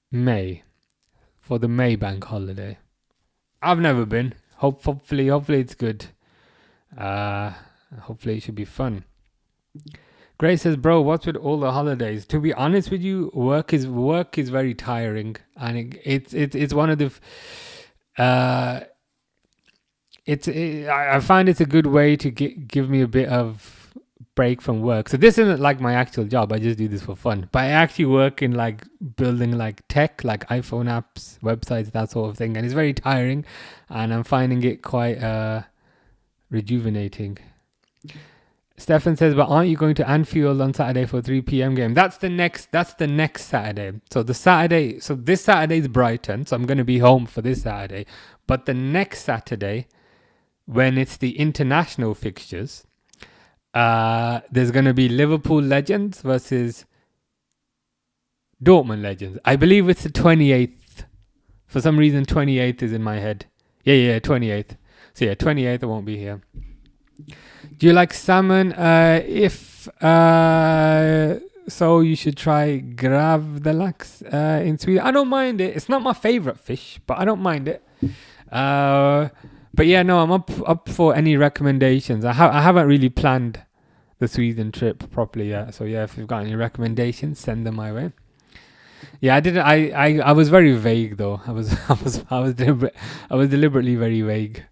May for the May bank holiday. I've never been. Hopefully it's good. Hopefully it should be fun. Grace says, bro, what's with all the holidays? To be honest with you, work is very tiring, and it's one of the I find it's a good way to give me a bit of break from work. So this isn't like my actual job. I just do this for fun. But I actually work in like building like tech, like iPhone apps, websites, that sort of thing. And it's very tiring, and I'm finding it quite rejuvenating. Stefan says, but aren't you going to Anfield on Saturday for 3 p.m. game? That's the next Saturday. So this Saturday is Brighton. So I'm going to be home for this Saturday. But the next Saturday, when it's the international fixtures, there's going to be Liverpool Legends versus Dortmund Legends. I believe it's the 28th. For some reason, 28th is in my head. Yeah, 28th. So yeah, 28th I won't be here. Do you like salmon? If so, you should try gravlax in Sweden. I don't mind it. It's not my favorite fish, but I don't mind it. But yeah, no, I'm up for any recommendations. I haven't really planned the Sweden trip properly yet. So yeah, if you've got any recommendations, send them my way. Yeah, I didn't. I was very vague though. I was deliberately very vague.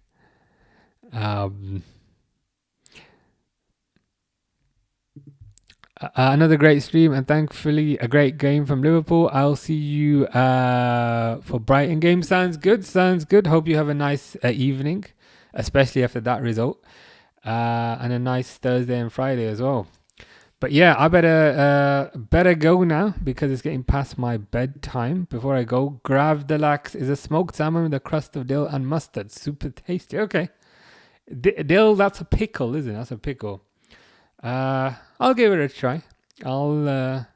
Another great stream, and thankfully a great game from Liverpool. I'll see you for Brighton game. Sounds good. Hope you have a nice evening. especially after that result. And a nice Thursday and Friday as well. But yeah, I better go now because it's getting past my bedtime. Before I go, Gravdelax is a smoked salmon with a crust of dill and mustard. Super tasty. Okay. Dill, that's a pickle, isn't it? That's a pickle. I'll give it a try. I'll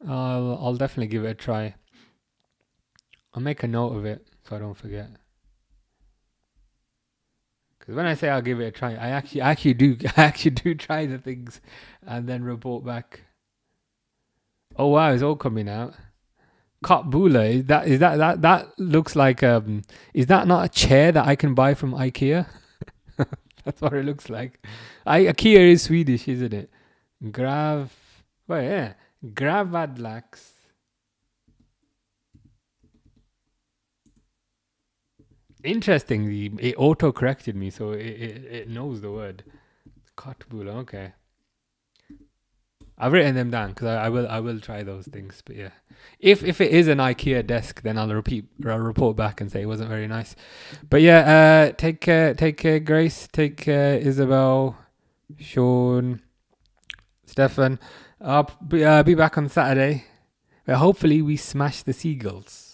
definitely give it a try. I'll make a note of it so I don't forget. Because when I say I'll give it a try, I actually do try the things and then report back. Oh wow, it's all coming out. Kotbula, that looks like is that not a chair that I can buy from IKEA? That's what it looks like. IKEA is Swedish, isn't it? Gravadlax. Interestingly, it auto-corrected me, so it knows the word. Kotbula, okay. I've written them down because I will try those things. But yeah, if it is an IKEA desk, then I'll report back and say it wasn't very nice. But yeah, take care, Grace, take care, Isabel, Sean, Stefan. I'll be back on Saturday. Where hopefully we smash the Seagulls.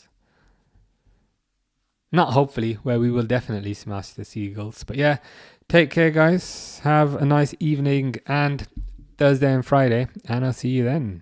Not hopefully, where we will definitely smash the Seagulls. But yeah, take care, guys. Have a nice evening and Thursday and Friday, and I'll see you then.